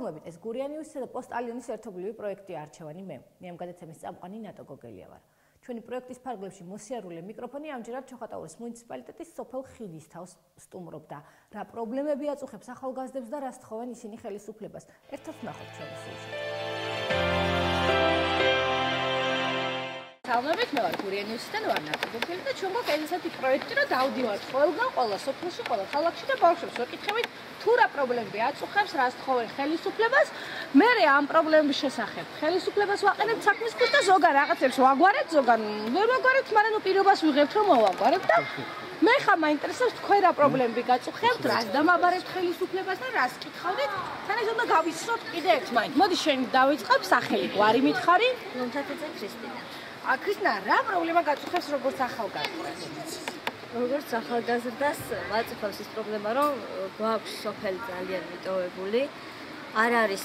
მოგესალმებით, ეს გურიანიუსისა და პოსტალიონის ერთობლივი პროექტი არჩევანი მე ამ გადაცემის წამყვანი ნატო გოგელია ვარ. ჩვენი პროექტის ფარგლებში მოსიარულე მიკროფონი ამჯერად ჩოხატაურის მუნიციპალიტეტის სოფელ ხიდისთავს სტუმრობდა. რა პრობლემები აწუხებს ახალგაზრდებს და რა სთხოვენ ისინი ხელისუფლებას? ერთად ვნახოთ ჩვენი სიუჟეტი. მოგესალმებით, მე ვარ გურიანიუსიდან ვარ ნატო გოგელი და ჩვენ გვაქვს ესეთი პროექტი, რომ დავდივართ ყველგან, ყველა სოფელში, ყველა ქალაქში და ბავშვებს ვეკითხებით, თუ რა პრობლემები აწუხებს, რა სთხოვენ ხელისუფლებას. მე ამ პრობლემების შესახებ ხელისუფლებას ვაყენებთ საქმისთვის და ზოგან რაღაცებს ვაგვარებთ, ზოგან ვერ ვაგვარებთ, მაგრამ პირობას ვიღებთ, რომ მოვაგვარებთ და მე ხა მაინტერესებს თქვენ რა პრობლემები გაწუხებთ, რას დამაბარებთ ხელისუფლებას და რას კითხავდით, სანამ უნდა გავისწროთ კიდე ერთ მაინც. მოდი შენ დავიწყებ, სახელი გვარი მითხარი. ლომთათიძე ქრისტინა. ქრისტინა, რა პრობლემა გაწუხებს როგორც ახალგაზრდას? როგორც ახალგაზრდას მაწუხებს ის პრობლემა, რომ გვაქვს სოფელი ძალიან მიტოვებული, არ არის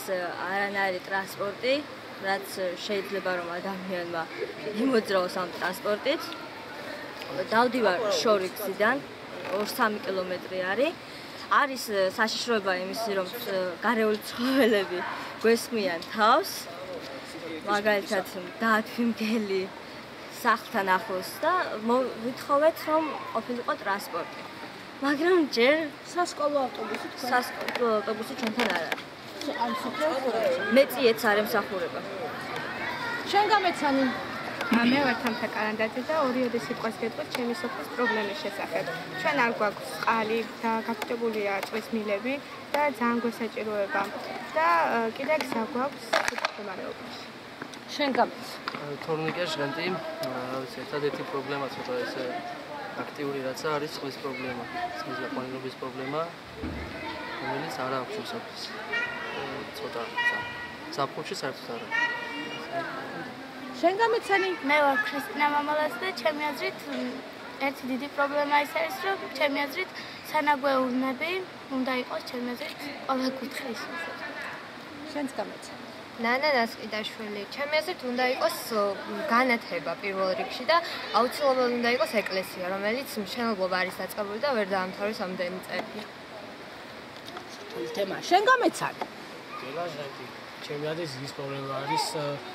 არანაირი ტრანსპორტი, რაც შეიძლება რომ ადამიანმა იმოძრაოს ამ ტრანსპორტით. დავდივარ შორი გზიდან, 2-3 კილომეტრი არის საშიშროება იმისი, რომ გარეული ცხოველები გვესმიან თავს. მაგალითად დაათვიმგელი სახლთან ახლოს და ვითხოვეთ რომ ყოფილიყო ტრანსპორტი. მაგრამ ჯერ სასკოლო ავტობუსი თქვენ? სასკოლო ავტობუსი ჩვენთან არ არის. ამ სოფელს მეწიეც არ ემსახურება. შენ გამეცანი? მე ვარ თამთა კარანდაძე და ორი სიტყვას გეტყვით ჩემი სოფლის პრობლემის შესახებ. ჩვენ არ გვაქვს წყალი და გაგჭებულია წყლის მილები და ძალიან გვესაჭიროება და კიდე გზა გვაქვს მდგომარეობაში. შენ გამეც? თორნიკე ჟღენტი, ერთადერთი პრობლემა ცოტა ესე აქტიური რაცა არის წყლის პრობლემა, წყლის გაყვანილობის პრობლემა, რომელიც არ აქვს სოფლის. ცოტა ზაფხულში საერთოდ არ არის. შენ გამეცანი? მე ვარ ქრისტინა მამალაძე და ჩემი აზრით ერთი დიდი პრობლემა ის არის, რომ ჩემი აზრით სანაგვეურნები უნდა იყოს ჩემი აზრით ყველა კუთხის. შენც გამეცანი? ნანა ნასკიდაშვილი, ჩემი აზრით უნდა იყოს განათება პირველ რიგში და აუცილებლად უნდა იყოს ეკლესია, რომელიც მშენებლობა არის დაწყებული და ვერ დაამთავრეს ამდენი წელი. თემა, შენ გამეცანი? გელაჟეთი, ჩემი აზრით ის პრობლემა არის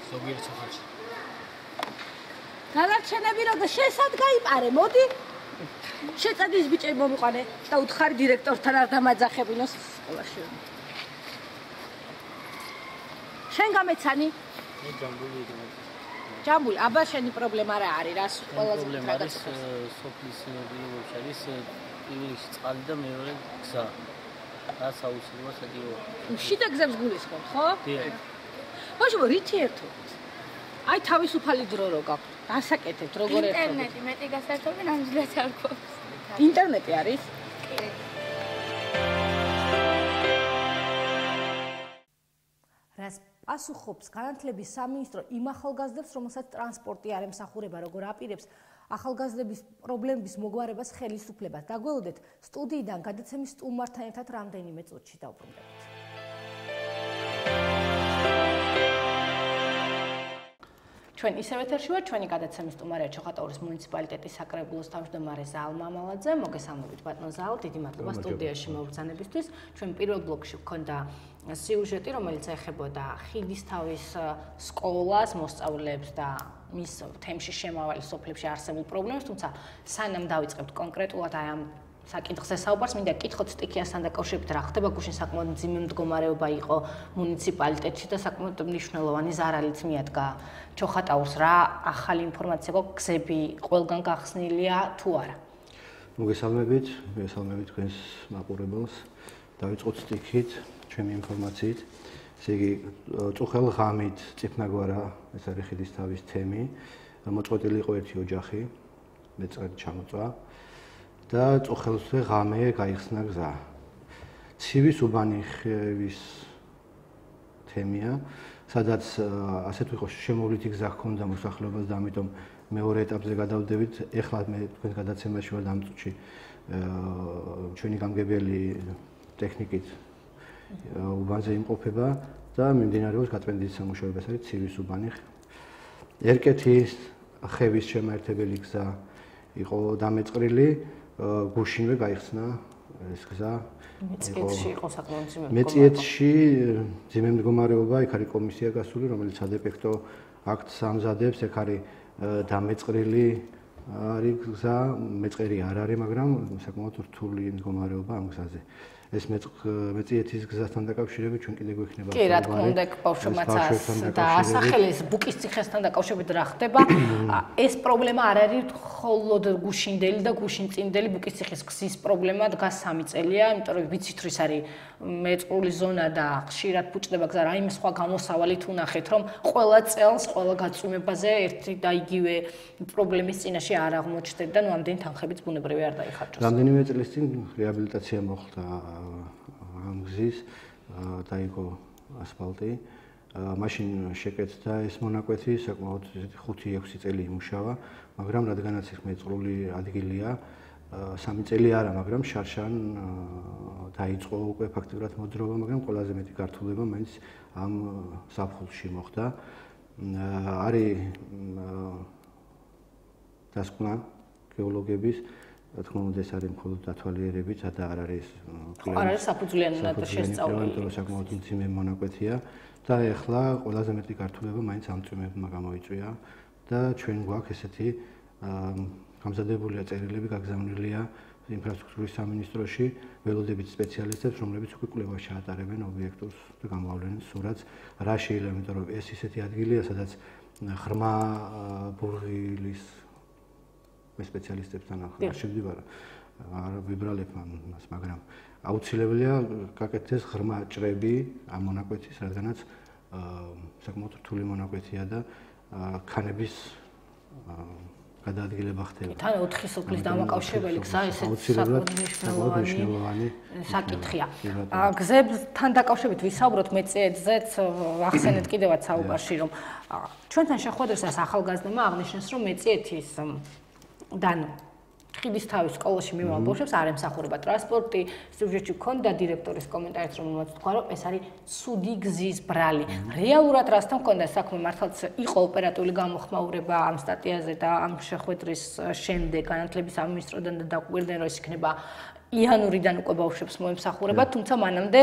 ზოგიერთ სოფელში. დანარჩენები რომ შესად გაიპარე, მოდი. შეწადის ბიჭები მომიყვანე და უთხარი დირექტორთან არ დამაძახებინოს სკოლაში. შენ გამეცანი? მე ჯამბული ჯამბული, აბა შენი პრობლემა რა არის? რას ყველაზე პრობლემა არის სოფლის მობილურობის არის პირველი წყალი და მეორე გზა. რაც აუცილებლად საჭიროა. შიდა გზებს გულისხმობ, ხო? დიახ. ბავშვო, რითი ერთობთ? აი თავისუფალი დრო რო გაქვთ. დასაკეთებთ როგორ ერთობთ? ინტერნეტი, მეტი გასართობი ნამდვილად არ გვაქვს. ინტერნეტი არის? კი. რას პასუხობს განათლების სამინისტრო იმ ახალგაზრდებს, რომელსაც ტრანსპორტი არ ემსახურება, როგორ აპირებს ახალგაზრდების პრობლემების მოგვარებას ხელისუფლებას? დაგველოდეთ სტუდიიდან გადაცემის სტუმართან ერთად რამდენიმე წუთში დავბრუნდებით. ჩვენ ისევ ეთერში ვართ, ჩვენი გადაცემის სტუმარია ჩოხატაურის მუნიციპალიტეტის საკრებულოს თავმჯდომარე ზაალ მამალაძე. მოგესალმებით ბატონო ზაალ, დიდი მადლობა სტუდიაში მობრძანებისთვის. ჩვენ პირველ ბლოკში გვქონდა სიუჟეტი, რომელიც ეხებოდა ხიდისთავის სკოლას, მოსწავლეებს და მის თემში შემავალი სოფლებში არსებულ პრობლემებს, თუმცა სანამ დავიწყებთ კონკრეტულად აი ამ საკითხზე საუბარს, მინდა კითხოთ სტიქიასთან დაკავშირებით რა ხდება. გუშინ საკმაოდ მძიმე მდგომარეობა იყო მუნიციპალიტეტში და საკმაოდ მნიშვნელოვანი ზარალიც მიადგა ჩოხატაურს. რა ახალი ინფორმაცია გვაქვს, გზები ყველგან გახსნილია თუ არა? მოგესალმებით თქვენს მაყურებელს. დავიწყოთ სტიქით, ჩემი ინფორმაციით. ესე იგი, წუხელ ღამით წიფნაგვარა, ეს არის ხიდისთავის თემი. მოწყვეტილი იყო ერთი ოჯახი, მეწყერი ჩამოწვა. და წუხელზე ღამე გაიხსნა გზა. ცივის უბანიხევის თემია, სადაც ასე თუ იყოს შემოვლითი გზა ჰქონდა მოსახლეობას და ამიტომ მეორე ეტაპზე გადავდებით. ეხლა მე თქვენ გადაცემაში ვარ ამ წუთში ჩვენი გამგებელი ტექნიკით უბანზე იმყოფება და მიმდინარეობს გაწმენდის სამუშაოები, ეს არის ცივის უბანი. ერკეთის ხევის შემაერთებელი გზა იყო დამეწყრილი. გუშინვე გაიხსნა ეს გზა მეწიეთში იყო საკმაოდ ძიმე მდგომარეობა. მეწიეთში ძიმე მდგომარეობა, იქ არის კომისია გასული, რომელიც ადეფექტო აქტს ამზადებს, ეგ არის დამეწყრილი არის გზა, მეწყერი არ არის, მაგრამ საკმაოდ რთული მდგომარეობა ამ გზაზე. ეს მეწიეთის გზასთან დაკავშირებით ჩვენ კიდე გვექნება კი, რა თქმა უნდა, ბავშვებმაც დაასახელეს ბუკის ციხესთან დაკავშირებით რა ხდება. ეს პრობლემა არ არის მხოლოდ გუშინდელი და გუშინწინდელი ბუკის ციხის გზის პრობლემა, დგას 3 წელია, იმიტომ რომ ვიცით რომ ის არის მეწყრული ზონა და ხშირად ფუჭდება გზა, რაიმე სხვა გამოსავალი თუ ნახეთ, რომ ყველა წელს, ყველა გაწვიმებაზე ერთი და იგივე პრობლემის წინაშე არ აღმოჩნდება და ნუ ამდენი თანხებიც ბუნებრივი არ დაიხარჯოს. რამდენიმე წლის წინ რეაბილიტაცია მოხდა ამ გზის, დაიგო ასფალტი. მაშინ შეკეთდა ეს მონაკვეთი, საკმაოდ 5-6 წელი იმუშავა, მაგრამ რადგანაც ეს მეწყრული ადგილია, 3 წელი არა, მაგრამ შარშან დაიწყო უკვე ფაქტიურად მოძრაობა, მაგრამ ყველაზე მეტი გართულება მაინც ამ საფხულში მოხდა. არის დასკვნა გეოლოგების, რა თქმა უნდა, ეს არის მხოლოდ დათვალიერებით და არ არის არ არის საფუძვლიანად შესწავლილი, იმიტომ რომ საკმაოდ მძიმე მონაკვეთია და ეხლა ყველაზე მეტი გართულება მაინც ამ წვიმებმა გამოიწვია და ჩვენ გვაქვს ესეთი გამზადებულია წერილები, გაგზავნილია ინფრასტრუქტურის სამინისტროში ველოდებით სპეციალისტებს, რომლებიც უკვე კვლევას ჩაატარებენ ობიექტურს და გამოავლენენ სურათს, რა შეიძლება, იმიტომ რომ ეს ისეთი ადგილია, სადაც ღრმა ბურღილის სპეციალისტებთან ახლა შევდივარ, არ ვიბრალებ ამას, მაგრამ აუცილებელია გაკეთდეს ღრმა ჭრები ამ მონაკვეთის, რადგანაც საკმაოდ რთული მონაკვეთია და ქანების გადაადგილება ხდება. თან 4 სოფლის დამაკავშირებელი გზა ესეც საკმაოდ მნიშვნელოვანი საკითხია. გზებთან დაკავშირებით ვისაუბროთ მეწიეთზეც, ახსენეთ კიდევაც საუბარში, რომ ჩვენთან შეხვედრისას ახალგაზრდმა აღნიშნეს, რომ მეწიეთის დან ხიდისთავის სკოლაში მიმავალ ბავშვებს არ ემსახურება ტრანსპორტი. სიუჟეტში გქონდა დირექტორის კომენტარიც, რომელმაც თქვა, რომ ეს არის ცუდი გზის ბრალი. რეალურად რასთან გქონდა საქმე, მართლაც იყო ოპერატიული გამოხმაურება ამ სტატიაზე და ამ შეხვედრის შემდეგ განათლების სამინისტროდან და დაგვირდნენ, რომ ეს იქნება იანვრიდან უკვე ბავშვებს მოემსახურება, თუმცა მანამდე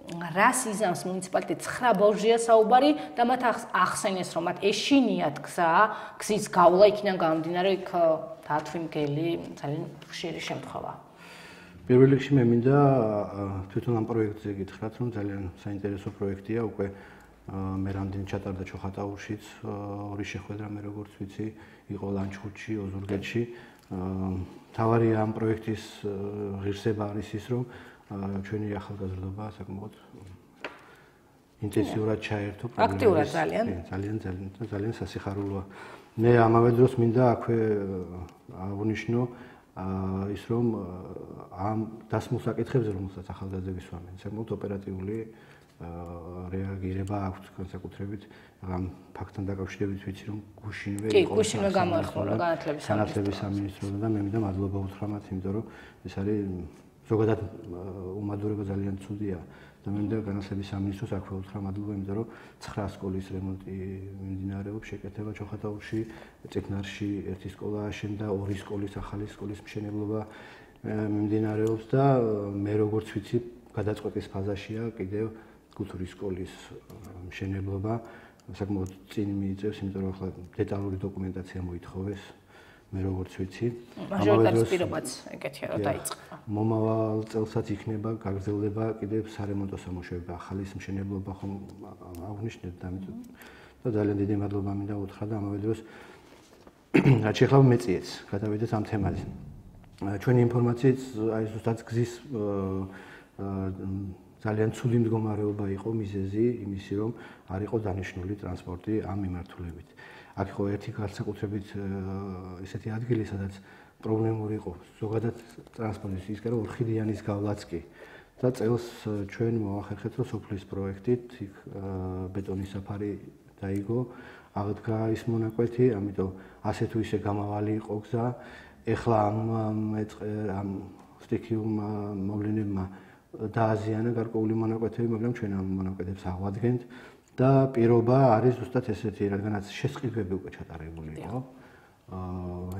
რას იზამს მუნიციპალიტეტს 9 ბავშვია საუბარი და მათ ახსენეს, რომ მათ ეშინიათ გზის გავლა იქიდან გამომდინარე, იქ დათვიმგელი ძალიან ხშირი შემთხვევაა. პირველ რიგში მე მინდა თვითონ ამ პროექტზე გითხრათ, რომ ძალიან საინტერესო პროექტია, უკვე მე რამდენი ჩატარდა ჩოხატაურშიც, 2 შეხვედრა მე როგორც ვიცი, იყო ლანჩხუთში, ოზურგეთში. თავარი ამ პროექტის ღირსება არის ის, რომ ჩვენი ახალგაზრდობა საკმაოდ ინტენსიურად ჩაერთო აქტიურად ძალიან სასიხარულოა. მე ამავე დროს მინდა აქვე აღნიშნო ის, რომ ამ დასმულ საკითხებზე, რომელსაც ახალგაზრდები სვამენ, საკმაოდ ოპერატიული რეაგირება აქვს განსაკუთრებით ამ ფაქტთან დაკავშირებით, ვიცი რომ გუშინვე იყო გუშინვე გამოეხმარა განათლების სამინისტროდან და მე მინდა მადლობა უთხრა მათ, იმიტომ რომ ეს არის ზოგადად უმადურება ძალიან ცუდია და მე მინდა განათლების სამინისტროს აქვე უთხრა მადლობა, იმიტომ რომ 9 სკოლის რემონტი მიმდინარეობს, შეკეთება ჩოხატაურში, წიგნარში 1 სკოლა აშენდა, 2 სკოლის ახალი სკოლის მშენებლობა მიმდინარეობს და მე როგორც ვიცი, გადაწყვეტის ფაზაშია კიდევ კულტურის სკოლის მშენებლობა, საკმაოდ წინ მიიწევს, იმიტომ რომ ახლა დეტალური დოკუმენტაცია მოითხოვეს. მე როგორც ვიცი, მაჟორიტარის პირობაც ეგეთია რომ დაიწყება. მომავალ წელსაც იქნება გაგრძელდება კიდევ სარემონტო სამუშაოები, ახალის მშენებლობა ხომ აღნიშნეთ და ამიტომ და ძალიან დიდი მადლობა მინდა უთხრა და ამავე დროს რაც შეეხება მეწიეთს, გადავიდეთ ამ თემაზე. ჩვენი ინფორმაციით აი ზუსტად გზის ძალიან ცუდი მდგომარეობა იყო მიზეზი იმისი, რომ არ იყო დანიშნული ტრანსპორტი ამ მიმართულებით. აქ იყო ერთი განსაკუთრებით ესეთი ადგილი, სადაც პრობლემური იყო ზოგადად ტრანსპორტის ის კერო ორხიდიანის გავლაც კი და წელს ჩვენ მოახერხეთ, რომ სოფლის პროექტით იქ ბეტონის საფარი დაიგო, აღდგა ის მონაკვეთი, ამიტომ ასე თუ ისე გამავალი იყო გზა. ეხლა ამ სტიქიუმ მოვლენებმა დააზიანა გარკვეული მონაკვეთები, მაგრამ ჩვენ ამ მონაკვეთებს აღვადგენთ და პირობა არის ზუსტად ესეთი, რადგანაც შესყიდვები უკვე ჩატარებული იყო.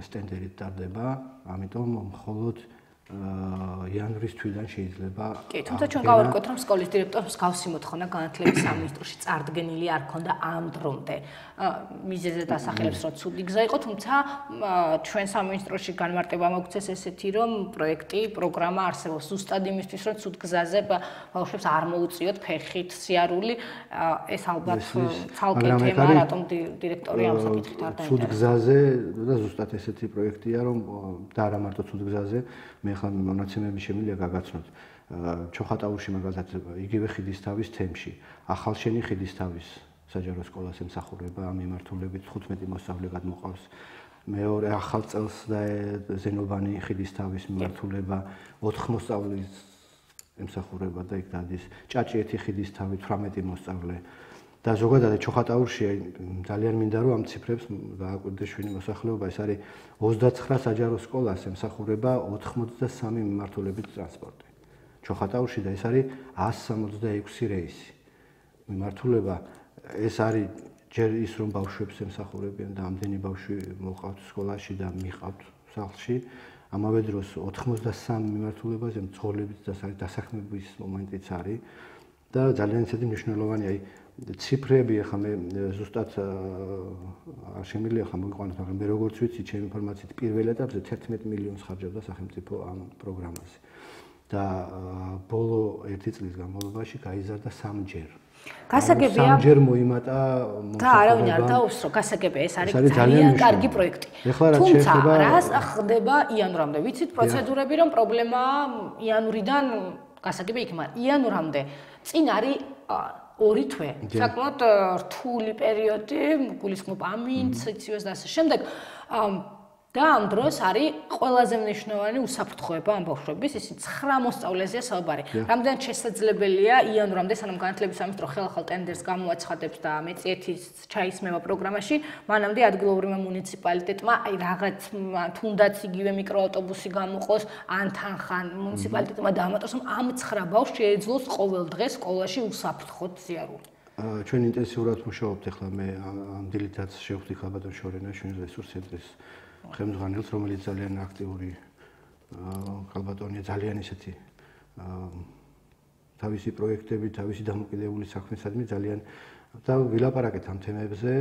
ეს ტენდერით ტარდება, ამიტომ მხოლოდ იანვრის თვიდან შეიძლება. კი, თუმცა ჩვენ გავარკვევთ, რომ სკოლის დირექტორს მსგავსი მოთხოვნა განათლების სამინისტროში წარდგენილი არ ქონდა ამ დრომდე. მიზეზზე დასახელებს, რომ ცუდი გზა იყო, თუმცა ჩვენ სამინისტროში განმარტება მოგვცეს ესეთი, რომ პროექტი, პროგრამა არსებობს ზუსტად იმისთვის, რომ ცუდ გზაზე ბავშვებს არ მოუწიოთ ფეხით სიარული. ეს ალბათ ცალკე თემა, რატომ დირექტორი ამ საკითხით არ დაინტერესდა. ცუდ გზაზე და ზუსტად ესეთი პროექტია, რომ და არა მარტო ცუდ გზაზე, მე ხა მონაცემები შემიძლია გაგაცნოთ. ჩოხატაურში მაგალითად იგივე ხიდისთავის თემში, ახალშენი ხიდისთავის საჯარო სკოლას ემსახურება ამ მიმართულებით 15 მოსწავლე გადმოყავს. მეორე ახალ წელს და ზენობანი ხიდისთავის მიმართულება 4 მოსწავლის ემსახურება და იქ დადის ჭაჭიეთი ხიდისთავი 18 მოსწავლე. და ზოგადად ჩოხატაურში ძალიან მინდა რომ ამ ციფრებს გააკვირდეს ჩვენი მოსახლეობა, ეს არის 29 საჯარო სკოლას ემსახურება 83 მიმართულებით ტრანსპორტი. ჩოხატაურში და ეს არის 166 რეისი. მიმართულება ეს არის ჯერ ის რომ ბავშვებს ემსახურებიან და ამდენი ბავშვი მოყავთ სკოლაში და მიყავთ სახლში. ამავე დროს 83 მიმართულებაზე მძღოლებით დასაქმების მომენტიც არის და ძალიან ისეთი მნიშვნელოვანი აი ციფრები ახლა მე ზუსტად არ შემიძლია ახლა მოგიყვანოთ, მაგრამ მე როგორც ვიცი, ჩემი ინფორმაციით პირველ ეტაპზე 11 მილიონს ხარჯავდა სახელმწიფო ამ პროგრამაზე. და ბოლო 1 წლის განმავლობაში გაიზარდა 3ჯერ. გასაგებია. 3ჯერ მოიმატა და არავინ არ დაუსრო, გასაგებია, ეს არის ძალიან კარგი პროექტი. თუმცა რას ხდება იანვრამდე? ვიცით პროცედურები, რომ პრობლემა იანვრიდან გასაგებია იქ, მაგრამ იანვრამდე წინ არის 2 თვე. საკმაოდ რთული პერიოდი, გულისხმობ ამინდს, სიციოს და ასე შემდეგ. და ამ დროს არის ყველაზე მნიშვნელოვანი უსაფრთხოება ამ ბავშვების, ისინი 9 მოსწავლეზეა საუბარი. რამდენად შესაძლებელია იანვრამდე, სანამ განათლების სამინისტრო ხელახალ ტენდერს გამოაცხადებს და მეწიეთის ჩაისმება პროგრამაში, მანამდე ადგილობრივმა მუნიციპალიტეტმა აი რაღაც თუნდაც იგივე მიკროავტობუსი გამოყოს, ან თანხან მუნიციპალიტეტმა დაამატოს, რომ ამ 9 ბავშვს შეეძლოს ყოველ დღე სკოლაში უსაფრთხოდ სიარული. ჩვენ ინტენსიურად მუშაობთ ახლა მე ამ დილითაც შევხვდი ხალბატონ შორენა ჩვენი რესურს ცენტრის ხელმძღვანელს, რომელიც ძალიან აქტიური ხალბატონია, ძალიან ისეთი თავისი პროექტები, თავისი დამოკიდებული საქმესადმი ძალიან და ვილაპარაკეთ ამ თემებზე.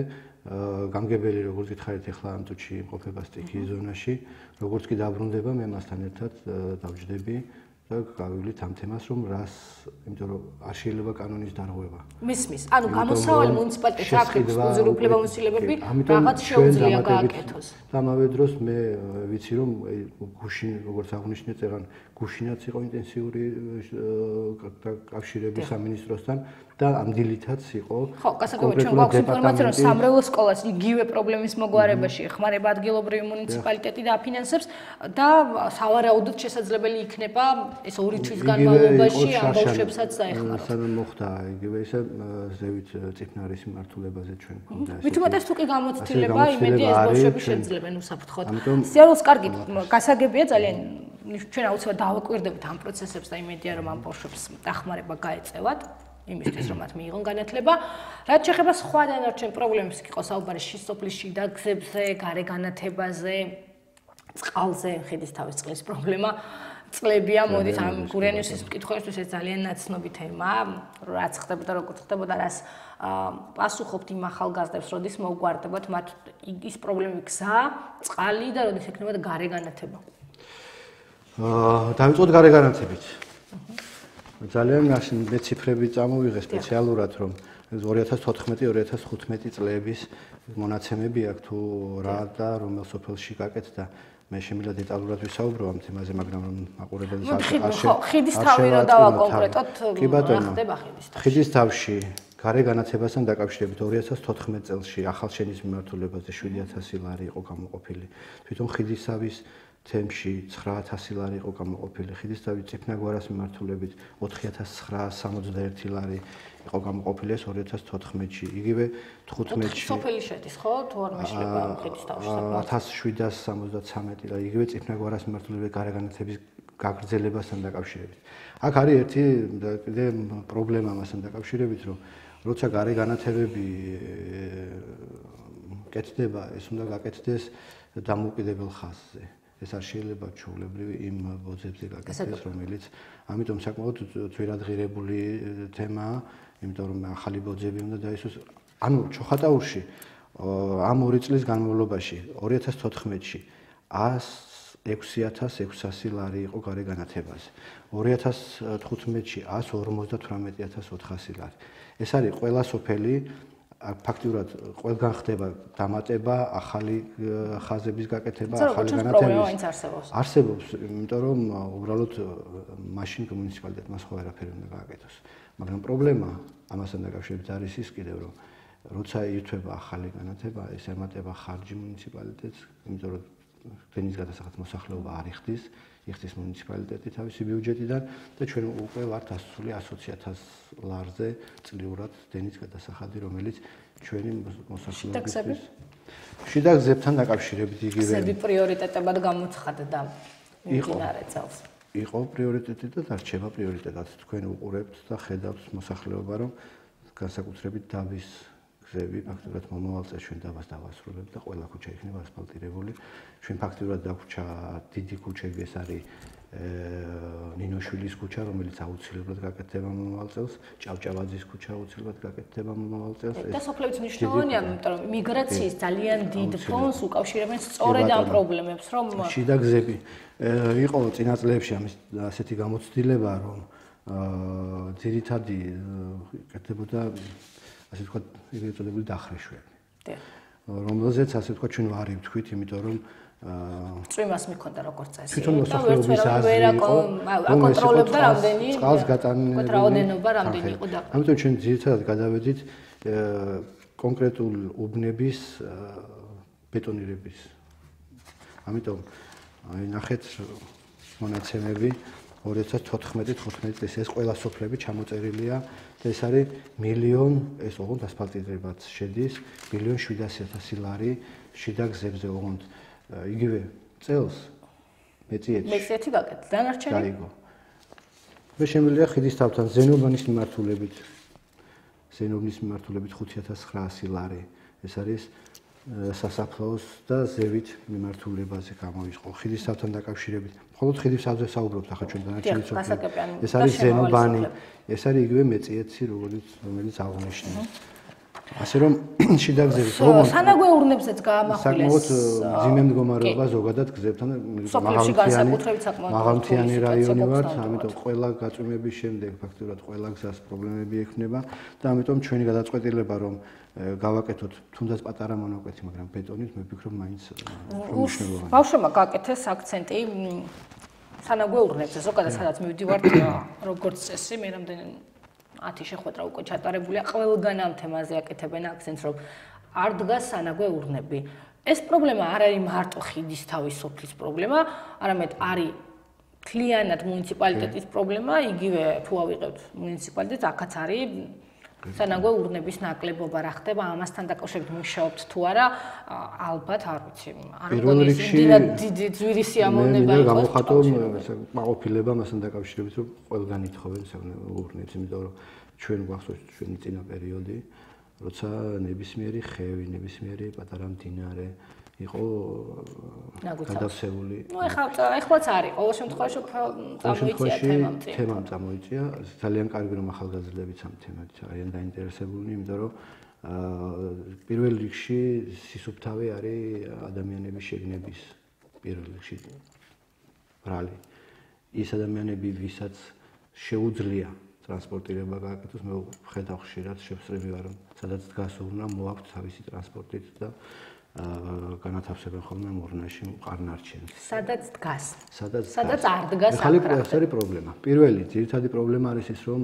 გამგებელი როგორც გითხარით ახლა ამ წუთში იმყოფება სტიქიის ზონაში, როგორც კი დაბრუნდება, მე მასთან ერთად დავჯდები და გავივლით ამ თემას, რომ რას, იმიტომ რომ არ შეიძლება კანონის დარღვევა. მისმის, ანუ გამოსავალი მუნიციპალიტეტს აქვს ექსკლუზიური უფლებამოსილებები, რაღაც შეუძლია გააკეთოს. და ამავე დროს მე ვიცი, რომ გუშინ, როგორც აღნიშნე წეღან, გუშინაც იყო ინტენსიური კავშირები სამინისტროსთან და ამ დილითაც იყო. ხო, გასაგებია, ჩვენ გვაქვს ინფორმაცია, რომ სამრევლო სკოლას იგივე პრობლემის მოგვარებაში ეხმარება ადგილობრივი მუნიციპალიტეტი და აფინანსებს და სავარაუდოდ შესაძლებელი იქნება ეს 2 თვის განმავლობაში ამ ბავშვებსაც დაეხმაროთ. სანამ მოხდა იგივე ისე ზევით წიფნარის მიმართულებაზე ჩვენ გვქონდა ეს. მით უმეტეს თუ კი გამოცდილება იმედი ეს ბავშვები შეძლებენ უსაფრთხოდ. სიარულს კარგი გასაგებია ძალიან ჩვენ აუცილებლად დავაკვირდებით ამ პროცესებს და იმედია რომ ამ ბავშვებს დახმარება გაეწევათ იმისთვის რომ მათ მიიღონ განათლება. რაც შეეხება სხვა დანარჩენ პრობლემებს კი ყავს საუბარი სოფლის შიდა გზებზე, გარე განათებაზე, წყალზე, ხიდისთავის წყლის პრობლემა. წლებია, მოდით ამ გურიანიუსის მკითხვისთვის ეს ძალიან ნაცნობი თემა, რაც ხდებოდა, როგორც ხდებოდა, რას პასუხობთ იმ ახალგაზრდებს, როდის მოუგვარდებათ მათ ის პრობლემები გზა, წყალი და როდის ექნებათ გარე განათება. დავიწყოთ გარე განათებით. ძალიან მე ციფრები წამოვიღე სპეციალურად, რომ 2014-2015 წლების მონაცემები აქვს თუ რა და რომელ სოფელში გაკეთდა. მე შემიძლია დეტალურად ვისაუბრო ამ თემაზე, მაგრამ მაყურებელს არ ხიდისთავი რო დავაკონკრეტოთ, რა ხდება ხიდისთავში? ხიდისთავში გარე განათებასთან დაკავშირებით 2014 წელს ახალშენის მიმართულებაზე 7000 ლარი იყო გამოყოფილი. თვითონ ხიდისთავის თემში 9000 ლარი იყო გამოყოფილი. ხიდისთავის წიფნაგვარას მიმართულებით 4961 ლარი იყო გამოყოფილი 2014-ში. იგივე 15-ში სოფელი შედის, ხო? თუ არ მეშლება ხიდისთავში საკმაოდ 1773 ლარი. იგივე წიფნაგვარას მიმართულებით გარე განათების გაგრძელებასთან დაკავშირებით. აქ არის ერთი კიდე პრობლემა მასთან დაკავშირებით, რომ როცა გარე განათებები კეთდება, ეს უნდა გაკეთდეს დამოუკიდებელ ხაზზე. ეს არ შეიძლება ჩვეულებრივი იმ ბოძებზე გაკეთდეს, რომელიც ამიტომ საკმაოდ ძვირადღირებული თემაა, იმიტომ რომ ახალი ბოძები უნდა დაისვას. ანუ ჩოხატაურში ამ 2 წლის განმავლობაში 2014-ში 106,600 ლარი იყო გარეგანათებაზე. 2015-ში 158,400 ლარი. ეს არის ყველა სოფელი ფაქტიურად ყველგან ხდება დამატება, ახალი ხაზების გაკეთება, ახალი განათებების. არსებობს, იმიტომ რომ უბრალოდ მაშინ მუნიციპალიტეტმა სხვა არაფერი უნდა გააკეთოს. მაგრამ პრობლემა ამასთან დაკავშირებით არის ის კიდევ რომ როცა ირთვება ახალი განათება, ეს ემატება ხარჯი მუნიციპალიტეტს, იმიტომ რომ დენის გადასახადს მოსახლეობა არ იხდის, იხდის მუნიციპალიტეტი თავისი ბიუჯეტიდან და ჩვენ უკვე ვართ ასული 120,000 ლარზე წლიურად დენის გადასახადი, რომელიც ჩვენი მოსახლეობისთვის შიდა გზებთან დაკავშირებით იგივე გზები პრიორიტეტებად გამოცხადდა მიმდინარე წელს. იყო პრიორიტეტი და დარჩება პრიორიტეტად. თქვენ უყურებთ და ხედავთ მოსახლეობა, რომ განსაკუთრებით დავის გზები ფაქტობრივად მომავალ წელს ჩვენ დაბას დავასრულებთ და ყველა ქუჩა იქნება ასფალტირებული. ჩვენ ფაქტობრივად დაგვჭა დიდი ქუჩები, ეს არის ნინოშვილის ქუჩა, რომელიც აუცილებლად გაკეთდება მომავალ წელს, ჭავჭავაძის ქუჩა აუცილებლად გაკეთდება მომავალ წელს. და სოფლებით მნიშვნელოვანია, იმიტომ რომ მიგრაციის ძალიან დიდ ფონს უკავშირებენ სწორედ ამ პრობლემებს, რომ შიდა გზები იყო წინა წლებში ასეთი გამოცდილება, რომ ძირითადი კეთდებოდა ასე ვთქვათ, იგივე წოდებული დახრეშვები. რომელზეც ასე ვთქვათ ჩვენ ვარ ვთქვით, იმიტომ რომ წვიმას მიქონდა როგორც წესი. თვითონ მოსახლეობის აზრი იყო, აკონტროლებდა რამდენი წყალს გატანებული რაოდენობა რამდენი იყო და ამიტომ ჩვენ ძირითადად გადავედით კონკრეტულ უბნების ბეტონირების. ამიტომ აი ნახეთ მონაცემები 2014-15 წელს ეს ყველა სოფლები ჩამოწერილია და ეს არის ეს ოღონდ ასფალტირებაც შედის 1,700,000 ლარი შიდა გზებზე ოღონდ იგივე წელს მეწიეთი გაკეთდა დანარჩენი გაიგო მე შემიძლია ხიდის თავთან ზენოვანის მიმართულებით 5,900 ლარი ეს არის სასაფლაოს და ზევით მიმართულებაზე გამოვიყო ხიდის თავთან დაკავშირებით მხოლოდ ხიდის თავზე საუბრობთ ახლა ჩვენ დანარჩენი სოფლები ეს არის ზენოვანი ეს არის იგივე მეწიეთი რომელიც აღნიშნე ასე რომ შიდა გზების ოღონდ სანაგვეურნებსაც გაამახვილეს საკმაოდ ძიმე მდგომარეობა ზოგადად გზებთან მაღალმთიანი რაიონი ვართ ამიტომ ყველა გაწვიმების შემდეგ ფაქტობრივად ყველა გზას პრობლემები ექნება და ამიტომ ჩვენი გადაწყვეტილება რომ გავაკეთოთ თუნდაც პატარა მონაკვეთი მაგრამ ბეტონით მე ვფიქრობ მაინც მნიშვნელოვანია ბავშვებმა გააკეთეს აქცენტი სანაგვეურნებზე ზოგადად სადაც მივდივართ როგორც წესი მე რამდენი 10 შეხვედრა უკვე ჩატარებულია ყველგან ამ თემაზე აკეთებენ აქცენტს რომ არ დგას სანაგვეურნები ეს პრობლემა არ არის მარტო ხიდის თავის სოფლის პრობლემა არამედ არის მთლიანად მუნიციპალიტეტის პრობლემა იგივე თუ ავიღებთ მუნიციპალიტეტს აქაც არის სანაგვეურნების ნაკლებობა რა ხდება ამასთან დაკავშირებით მუშაობთ თუ არა ალბათ არ ვიცი არ მგონი დიდი ძვირი სიამოვნება იყოს გამოხატო მაყოფილება მასთან დაკავშირებით რომ ყველგან ითხოვენ სანაგვეურნებს იმიტომ რომ ჩვენ გვახსოვს ჩვენი წინა პერიოდი როცა ნებისმიერი ხევი ნებისმიერი პატარა მდინარე იყო გადასეული. ნუ ეხლაც არის. ყოველ შემთხვევაში წამოიწია თემამ წამოიწია. ძალიან კარგი რომ ახალგაზრდებიც ამ თემით არიან დაინტერესებულნი, იმიტომ რომ პირველ რიგში სისუფთავე არის ადამიანების შეგნების პირველ რიგში ბრალი. ის ადამიანები, ვისაც შეუძლია ტრანსპორტირება გააკეთოს, მე ვხედავ ხშირად შევსწრები ვარ, სადაც დგას ურნა, მოაქვთ თავისი ტრანსპორტით და განათავსებენ ხოლმე მურნაში მყარნარჩენს. სადაც დგას. სადაც არ დგას ეს არის პრობლემა. პირველი ძირითადი პრობლემა არის ის, რომ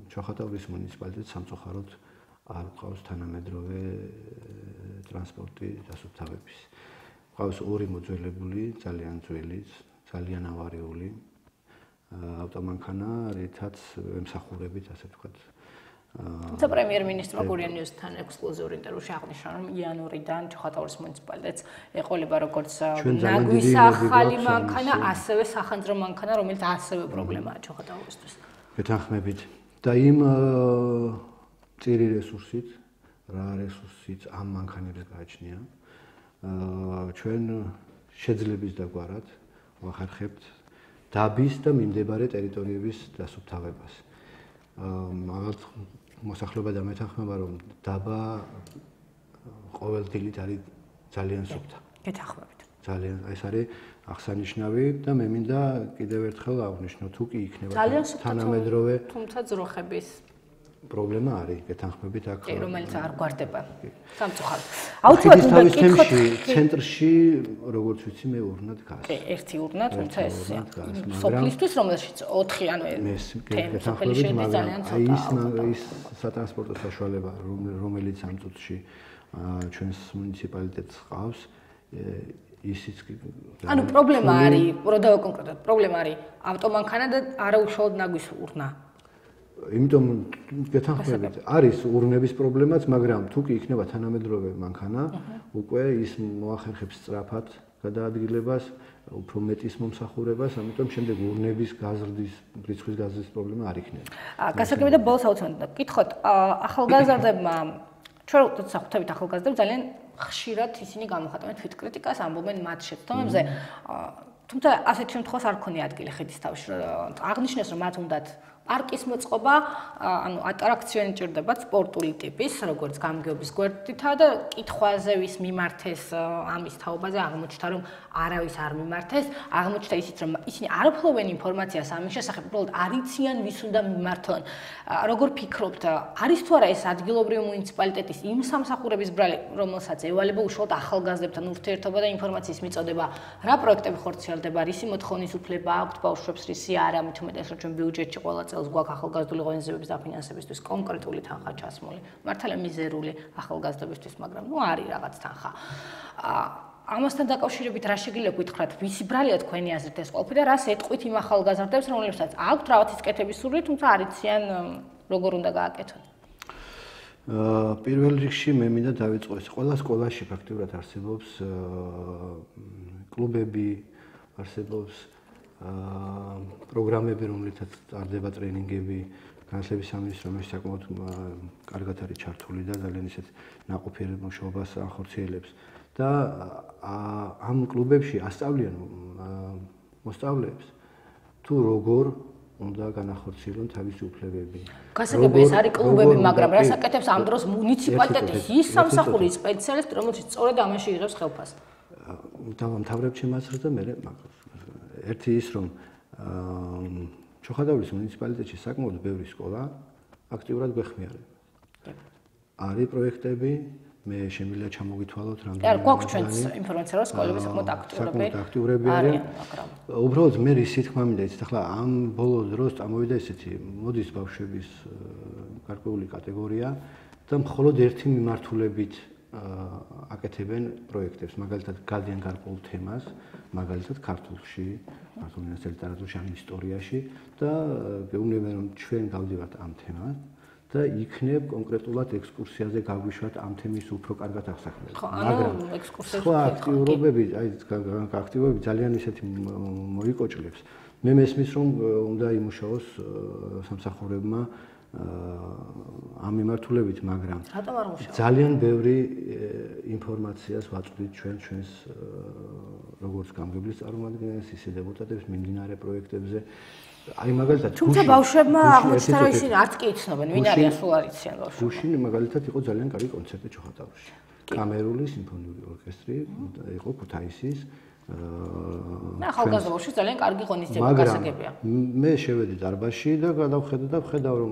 ჩოხატაურის მუნიციპალიტეტს სამწუხაროდ არ ყავს თანამედროვე ტრანსპორტი დასუფთავების. ყავს ორი მოძველებული, ძალიან ძველი, ძალიან ავარიული ავტომანქანა, რითაც ემსახურებით, ასე ვთქვათ, თუმცა პრემიერ-მინისტრმა გურიანიუსთან ექსკლუზიურ ინტერვიუში აღნიშნა, რომ იანვრიდან ჩოხატაურის მუნიციპალიტეტს ეყოლება როგორც ნაგვის ახალი მანქანა, ასევე სახანძრო მანქანა, რომელიც ასევე პრობლემაა ჩოხატაურისთვის. გეთანხმებით. და იმ წირი რესურსით, რა რესურსით ამ მანქანებს გააჩნია, ჩვენ შეძლების დაგვარად ვახერხებთ დაბის და მიმდებარე ტერიტორიების დასუფთავებას. მაგალთ მოსახლეობა დამეთანხმება, რომ დაბა ყოველდღიურად არის ძალიან სუფთა. გეთანხმებით. ძალიან ეს არის აღსანიშნავი და მე მინდა კიდევ ერთხელ აღვნიშნო, თუ კი იქნება თანამედროვე, თუმცა ძროხების პრობლემა არის, გეთანხმებით აქ. კი, რომელიც არ გვარდება. სამწუხაროდ. აუცილებლად უნდა გითხოთ ცენტრში, როგორც ვიცი, მე ურნად გას. კი, ერთი ურნა, თუმცა ეს სოფლისთვის, რომელშიც 4 ანუ გეთანხმებით, მაგრამ ის სატრანსპორტო საშუალება, რომელიც ამ წუთში ჩვენს მუნიციპალიტეტს ყავს, ისიც ანუ პრობლემა არის, როდესაც კონკრეტულად პრობლემა არის ავტომანქანა და არაუშუალოდ ნაგვის ურნა. იმიტომ გეთანხმებით, არის ურნების პრობლემაც, მაგრამ თუ კი იქნება თანამედროვე მანქანა, უკვე ის მოახერხებს სწრაფად გადაადგილებას, უფრო მეტის მომსახურებას, ამიტომ შემდეგ ურნების გაზრდის, რიცხვის გაზრდის პრობლემა არ იქნება. გასაგები და ბოლოს აუცილებლად გითხოთ, ახალგაზრდებმა ჩვენ როდესაც სახვთებით ახალგაზრდებს ძალიან ხშირად ისინი გამოხატავენ თვითკრიტიკას, ამბობენ მათ შეცდომებზე. თუმცა ასეთ შემთხვევას არ ქონია ადგილი ხედის თავში. აღნიშნეს, რომ მათ უნდათ პარკის მოწყობა, ანუ ატრაქციონი ჭირდებათ სპორტული ტიპის, როგორც გამგეობის გვერდითაა და კითხვაზე ვის მიმართეს ამის თაობაზე აღმოჩნდა, რომ არავის არ მიმართეს, აღმოჩნდა ისიც, რომ ისინი არ ფლობენ ინფორმაციას ამის შესახებ, უბრალოდ არ იციან ვის უნდა მიმართონ. როგორ ფიქრობთ, არის თუ არა ეს ადგილობრივი მუნიციპალიტეტის იმ სამსახურების ბრალი, რომელსაც ევალება უშუალოდ ახალგაზრდებთან ურთიერთობა და ინფორმაციის მიწოდება, რა პროექტები ხორციელდება, რისი მოთხოვნის უფლება აქვთ ბავშვებს, რისი არა, მით უმეტეს რომ ჩვენ ბიუჯეტში ყველა წელს გვაქვს ახალგაზრდული ღონისძიებების დაფინანსებისთვის კონკრეტული თანხა ჩასმული. მართალია მიზერული ახალგაზრდებისთვის, მაგრამ ნუ არის რაღაც თანხა. ამასთან დაკავშირებით რა შეგიძლია გითხრათ, ვისი ბრალია თქვენი აზრით ეს ყველაფერი და რას ეტყვით იმ ახალგაზრდებს, რომლებსაც აქვთ რაღაცის კეთების სურვილი, თუმცა არ იციან როგორ უნდა გააკეთონ? პირველ რიგში მე მინდა დავიწყო ეს ყველა სკოლაში ფაქტიურად არსებობს კლუბები, არსებობს პროგრამები, რომლითაც ტარდება ტრენინგები, განათლების სამინისტროს საკმაოდ კარგად არის ჩართული და ძალიან ისეთ ნაყოფიერ მუშაობას ახორციელებს. და ამ კლუბებში ასწავლიან მოსწავლეებს თუ როგორ უნდა განახორციელონ თავისი უფლებები. გასაგები ეს არის კლუბები, მაგრამ რას აკეთებს ამ დროს მუნიციპალიტეტის ის სამსახურის სპეციალისტი, რომელიც სწორედ ამაში იღებს ხელფას? დავამთავრებ ჩემს აზრს და მე ერთი ის რომ ჩოხატაურის მუნიციპალიტეტში საკმაოდ ბევრი სკოლა აქტიურად გვეხმიარება. არის პროექტები, მე შემიძლია ჩამოგითვალოთ რამდენი. არ გვაქვს ჩვენს ინფორმაცია რომ სკოლები საკმაოდ აქტიურები არიან. უბრალოდ მე ისი თქმა მინდა იცით ახლა ამ ბოლო დროს წამოვიდა ესეთი მოდის ბავშვების გარკვეული კატეგორია და მხოლოდ ერთი მიმართულებით აკეთებენ პროექტებს, მაგალითად გადიან გარკვეულ თემას, მაგალითად ქართულში, ქართულ ენასა ლიტერატურაში, ან ისტორიაში და გეუბნებიან რომ ჩვენ გავდივართ ამ თემას და იქნებ კონკრეტულად ექსკურსიაზე გაგვიშვათ ამ თემის უფრო კარგად აღსაქმება. მაგრამ ექსკურსიაზე სხვა აქტიურობები, აი აქტიურობები ძალიან ისეთი მოიკოჭლებს. მე მესმის რომ უნდა იმუშაოს სამსახურებმა ამ მიმართულებით, მაგრამ ძალიან ბევრი ინფორმაციას ვაწვდით ჩვენს როგორც გამგებლის წარმომადგენლებს, ისე დეპუტატებს მიმდინარე პროექტებზე. აი მაგალითად თუმცა ბავშვებმა აღმოჩნდა რომ ისინი არც კი იცნობენ, ვინ არის სულ არ იციან ბავშვები. გუშინ მაგალითად იყო ძალიან კარგი კონცერტი ჩოხატაურში. კამერული სიმფონიური ორკესტრი იყო ქუთაისის ახალგაზრდა ბავშვი ძალიან კარგი ღონისძიება გასაგებია. მე შევედი დარბაზში და გადავხედე და ვხედავ რომ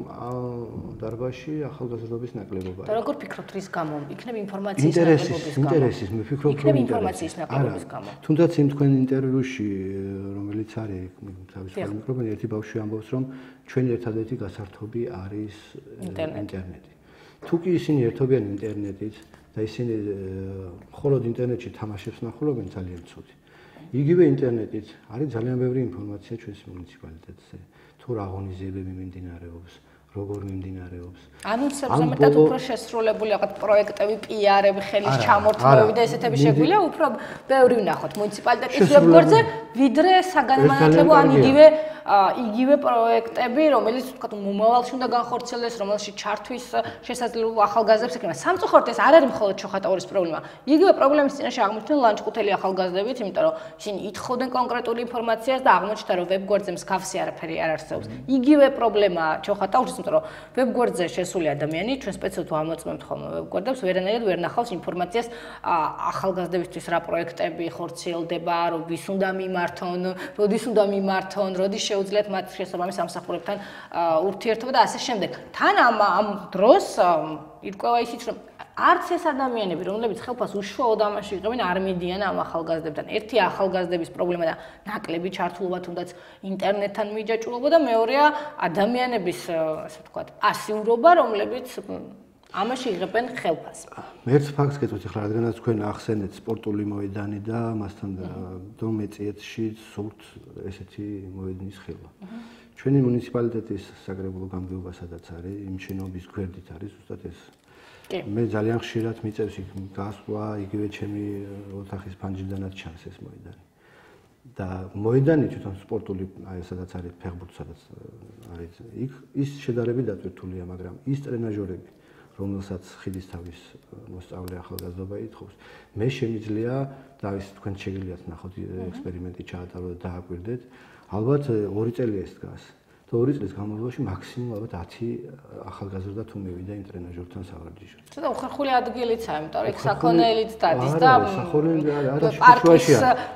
დარბაზში ახალგაზრდობის ნაკლებობაა. და როგორ ფიქრობთ რის გამო? იქნებ ინფორმაციის ნაკლებობის გამო. ინტერესის, მე ფიქრობ რომ ინფორმაციის ნაკლებობის გამო. თუნდაც იმ თქვენ ინტერვიუში რომელიც არის თავის მიკროფონი ერთი ბავშვი ამბობს რომ ჩვენი ერთადერთი გასართობი არის ინტერნეტი. თუ კი ისინი ერთობიან ინტერნეტით და ისინი მხოლოდ ინტერნეტში თამაშებს ნახულობენ ძალიან ცუდი. იგივე ინტერნეტით არის ძალიან ბევრი ინფორმაცია ჩვენს მუნიციპალიტეტზე. თუ რა ღონისძიებები მიმდინარეობს, როგორ მიმდინარეობს. ანონსებზე მეტად უფრო შესრულებული რაღაც პროექტები, პიარები, ხელის ჩამორთმევები და ესეთები შეგვიძლია უფრო ბევრი ვნახოთ მუნიციპალიტეტის ვებგვერდზე, ვიდრე საგანმანათლებლო ან იგივე იგივე პროექტები, რომელიც თქვათ მომავალში უნდა განხორციელდეს, რომელშიც ჩართვის შესაძლებლობა ახალგაზრდებს ექნება. სამწუხაროდ ეს არ არის მხოლოდ ჩოხატაურის პრობლემა. იგივე პრობლემის წინაშე აღმოჩნდნენ ლანჩხუთელი ახალგაზრდებიც, იმიტომ რომ ისინი ითხოვდნენ კონკრეტული ინფორმაციას და აღმოჩნდა, რომ ვებგვერდზე მსგავსი არაფერი არ არსებობს. იგივე პრობლემა ჩოხატაურის, იმიტომ რომ ვებგვერდზე შესული ადამიანი, ჩვენ სპეციალურად ამოწმებთ ხოლმე ვებგვერდებს, ვერანაირად ვერ ნახავს ინფორმაციას ახალგაზრდებისთვის რა პროექტები ხორციელდება, ვის უნდა მიმართონ, როდის უნდა მიმართონ, როდის შეუძლიათ მათ შესაბამის სამსახურებთან ურთიერთობა და ასე შემდეგ. თან ამ დროს ირკვევა ისიც, რომ არც ეს ადამიანები, რომლებიც ხელფას უშუალოდ ამაში იღებენ, არ მიდიან ამ ახალგაზრდებთან. ერთი ახალგაზრდების პრობლემა და ნაკლები ჩართულობა თუნდაც ინტერნეტთან მიჯაჭვულობა და მეორეა ადამიანების, ასე ვთქვათ, პასიურობა, რომლებიც ამაში იღებენ ხელფას. მე ერთ ფაქტს გეტყვით ახლა, რადგანაც თქვენ ახსენეთ სპორტული მოედანი და მასთან დომეწიეთში სულთ ესეთი მოედნის ხილვა. ჩვენი მუნიციპალიტეტის საკრებულო გამგეობა სადაც არის, იმ შენობის გვერდით არის ზუსტად ეს. მე ძალიან ხშირად მიწევს იქ გასვლა, იგივე ჩემი ოთახის ფანჯრიდანაც ჩანს ეს მოედანი. და მოედანი თვითონ სპორტული, აი სადაც არის ფეხბურთი, სადაც არის იქ, ის შედარებით დატვირთულია, მაგრამ ის ტრენაჟორები, რომელსაც ხიდისთავის მოსწავლე ახალგაზრდობა ითხოვს, მე შემიძლია და ის თქვენ შეგიძლიათ ნახოთ ექსპერიმენტი ჩაატაროთ და დააკვირდეთ, ალბათ 2 წელია ეს დგას. და 2 წლის განმავლობაში მაქსიმუმ ალბათ 10 ახალგაზრდა თუ მივიდა იმ ტრენაჟორთან სავარჯიშოდ. ცოტა უხერხული ადგილიცაა, იმიტომ რომ იქ საქონელიც დადის და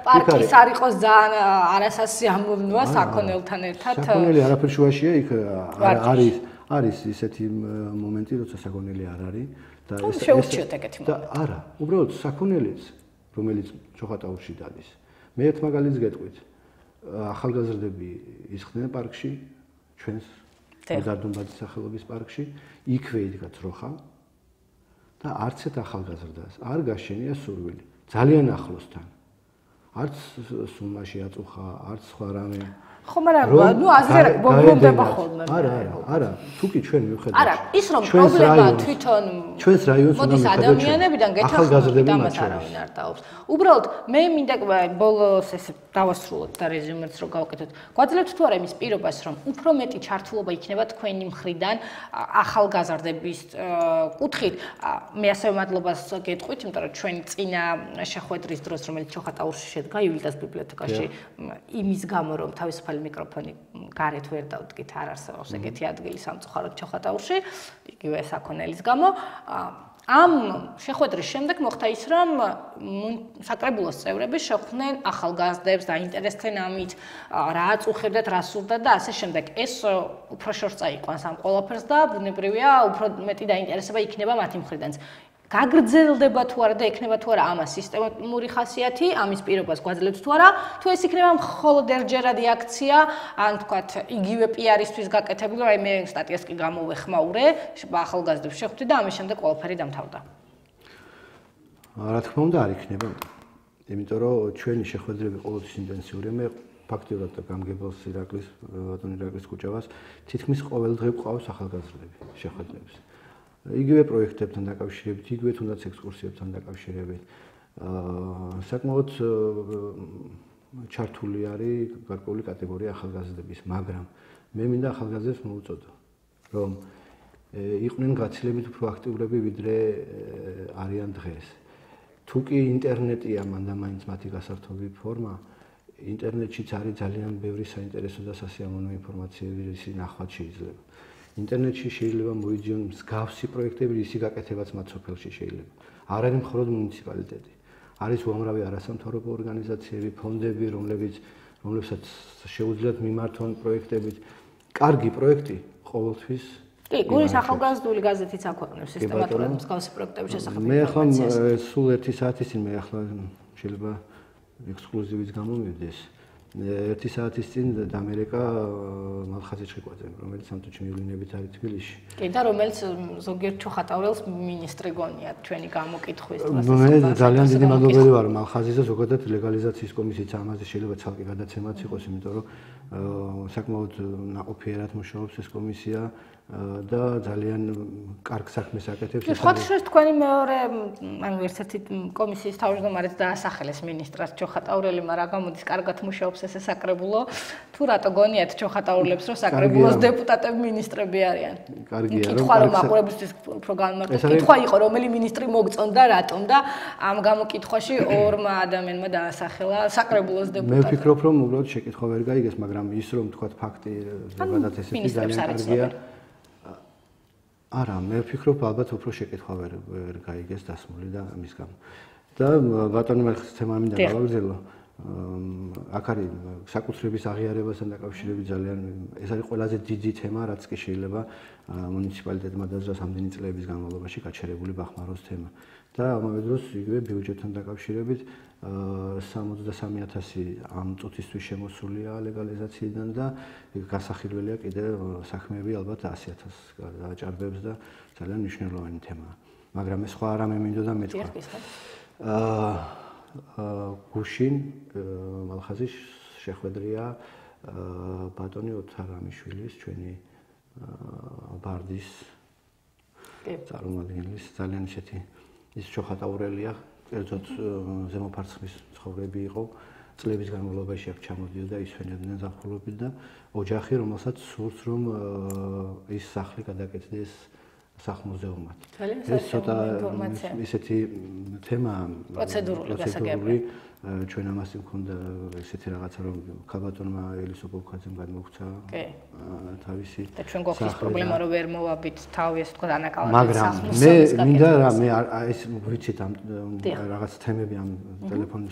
პარკის არ იყოს ძალიან არასასი ამოვნოა საქონელთან ერთად. საქონელი არაფერ შუაშია, იქ არის ისეთი მომენტი, როცა საქონელი არ არის და ეს შეურჩიოთ ეგეთი და არა, უბრალოდ საქონელიც, რომელიც ჩოხატაურში დადის. მე ერთ მაგალითს გეტყვით. ახალგაზრდები ისხდნენ პარკში, ჩვენს დარდუნბაძის სახელობის პარკში, იქვე იდგა ძროხა და არც ერთ ახალგაზრდას არ გაშენია სურვილი. ძალიან ახლოსთან. არც სუმაში აწუხა, არც სხვა რამე. ხო, მაგრამ ნუ აზრი მოგონდება ხოლმე. არა, თუ კი ჩვენ მივხედავთ. არა, ის რომ პრობლემა თვითონ ჩვენს რაიონს უნდა მოდის ადამიანებიდან გეთახმებით, ამას არავინ არ დაობს. უბრალოდ მე მინდა ბოლოს ეს დავასრულოთ და რეზუმეც რო გავაკეთოთ. გვაძლევთ თუ არა იმის პირობას, რომ უფრო მეტი ჩართულობა იქნება თქვენი მხრიდან ახალგაზრდების კუთხით. მე ასევე მადლობას გეტყვით, იმიტომ რომ ჩვენი წინა შეხვედრის დროს, რომელიც ჩოხატაურში შედგა ივილდას ბიბლიოთეკაში, იმის გამო რომ თავისუფალი მიკროფონი გარეთ ვერ დავდგით, არ არსებობს ეგეთი ადგილი სამწუხაროდ ჩოხატაურში, იგივე საქონელის გამო. ამ შეხვედრის შემდეგ მოხდა ის, რომ საკრებულოს წევრები შეხვდნენ ახალგაზრდებს, დაინტერესდნენ ამით, რა აწუხებდათ, რა სურდათ და ასე შემდეგ. ეს უფრო შორს წაიყვანს ამ ყველაფერს და ბუნებრივია, უფრო მეტი დაინტერესება იქნება მათი მხრიდანაც. გაგრძელდება თუ არა და ექნება თუ არა ამას სისტემატური ხასიათი, ამის პირობას გვაძლევთ თუ არა, თუ ეს იქნება მხოლოდ ერთჯერადი აქცია, ან თქვათ, იგივე პიარისთვის გაკეთებული, აი მე სტატიას კი გამოვეხმაურე, ახალგაზრდებს შეხვდი და ამის შემდეგ ყველაფერი დამთავრდა. რა თქმა უნდა, არ იქნება. იმიტომ რომ ჩვენი შეხვედრები ყოველთვის ინტენსიურია. მე ფაქტიურად გამგებელს ირაკლის, ბატონ ირაკლის კუჭავას, თითქმის ყოველ დღე გვყავს ახალგაზრდები შეხვედრებს. იგივე პროექტებთან დაკავშირებით, იგივე თუნდაც ექსკურსიებთან დაკავშირებით. საკმაოდ ჩართული არის გარკვეული კატეგორია ახალგაზრდების, მაგრამ მე მინდა ახალგაზრდებს მოვუწოდო, რომ იყვნენ გაცილებით უფრო აქტიურები, ვიდრე არიან დღეს. თუ კი ინტერნეტია მანდ-მაინც მათი გასართობი ფორმა, ინტერნეტშიც არის ძალიან ბევრი საინტერესო და სასიამოვნო ინფორმაციების ნახვაც შეიძლება. ინტერნეტში შეიძლება მოიძიონ მსგავსი პროექტები, ისი გაკეთებაც მათ სოფელში შეიძლება. არ არის მხოლოდ მუნიციპალიტეტი. არის უამრავი არასამთავრობო ორგანიზაციები, ფონდები, რომლებსაც შეუძლიათ მიმართონ პროექტებით. კარგი პროექტი ყოველთვის. კი, გულის ახალგაზრდული გაზეთიც აქვეყნებს სისტემატურად მსგავსი პროექტების შესახებ. მე ახლა სულ 1 საათის წინ მე ახლა შეიძლება ექსკლუზივის გამო მივიდეს. 1 საათის წინ დამერეკა მალხაზი ჭიკვაძემ, რომელიც სამთუჩი მივლინებით არის თბილისში. კი, და რომელიც ზოგიერთ ჩოხატაურელს მინისტრი გონია ჩვენი გამოკითხვის დროს. მე ძალიან დიდი მადლობელი ვარ მალხაზის და ზოგადად ლეგალიზაციის კომისიით ამაზე შეიძლება ცალკე გადაცემაც იყოს, იმიტომ რომ საკმაოდ ნაყოფიერად მუშაობს ეს კომისია და ძალიან კარგ საქმეს აკეთებს. სხვა შორის თქვენი მეორე ანუ ერთ-ერთი კომისიის თავმჯდომარეც დაასახელეს მინისტრად ჩოხატაურელი, მაგრამ გამოდის კარგად მუშაობს ეს საკრებულო. თუ რატო გონიათ ჩოხატაურლებს, რომ საკრებულოს დეპუტატები მინისტრები არიან? კარგია, რომ კითხვა რომ მაყურებისთვის უფრო განმარტოთ. კითხვა იყო, რომელი მინისტრი მოგწონდა, რატომ და ამ გამოკითხვაში ორმა ადამიანმა დაასახელა საკრებულოს დეპუტატები. მე ვფიქრობ, რომ უბრალოდ შეკითხვა ვერ გაიგეს, მაგრამ ის რომ თქვა ფაქტი ზოგადად ესეთი ძალიან კარგია. არა, მე ვფიქრობ, ალბათ უფრო შეკითხვა ვერ გაიგეს დასმული და ამის გამო. და ბატონო მერხის თემა მინდა გავაგრძელო. აქ არის საკუთრების აღიარებასთან დაკავშირებით ძალიან ეს არის ყველაზე დიდი თემა, რაც კი შეიძლება მუნიციპალიტეტმა დაძრას ამდენი წლების განმავლობაში გაჩერებული ბახმაროს თემა. და ამავე დროს იგივე ბიუჯეტთან დაკავშირებით 63,000 ამ წუთისთვის შემოსულია ლეგალიზაციიდან და გასახილველია კიდევ საქმეები ალბათ 100,000 დააჭარბებს და ძალიან მნიშვნელოვანი თემაა. მაგრამ ეს სხვა რამე მინდოდა მეთქვა. გუშინ მალხაზის შეხვედრია ბატონი ოთარამიშვილის ჩვენი ბარდის წარმომადგენლის ძალიან ისეთი ის ჩოხატაურელია, კერძოდ ზემოფარცხნის ცხოვრები იყო, წლების განმავლობაში აქ ჩამოდიოდა, ისვენებდნენ ზაფხულობით და ოჯახი, რომელსაც სურს რომ ის სახლი გადაკეთდეს სახლ-მუზეუმად. ეს ცოტა ისეთი თემაა პროცედურული გასაგებია. ჩვენ ამას მქონდა ესეთი რაღაცა რომ ქალბატონმა ელისო ბოლქვაძემ გადმოგვცა თავისი და ჩვენ გვაქვს პრობლემა რომ ვერ მოვაბით თავი ეს თქვა ანაკალათის მაგრამ მე მინდა რა მე ეს ვიცით ამ რაღაც თემები ამ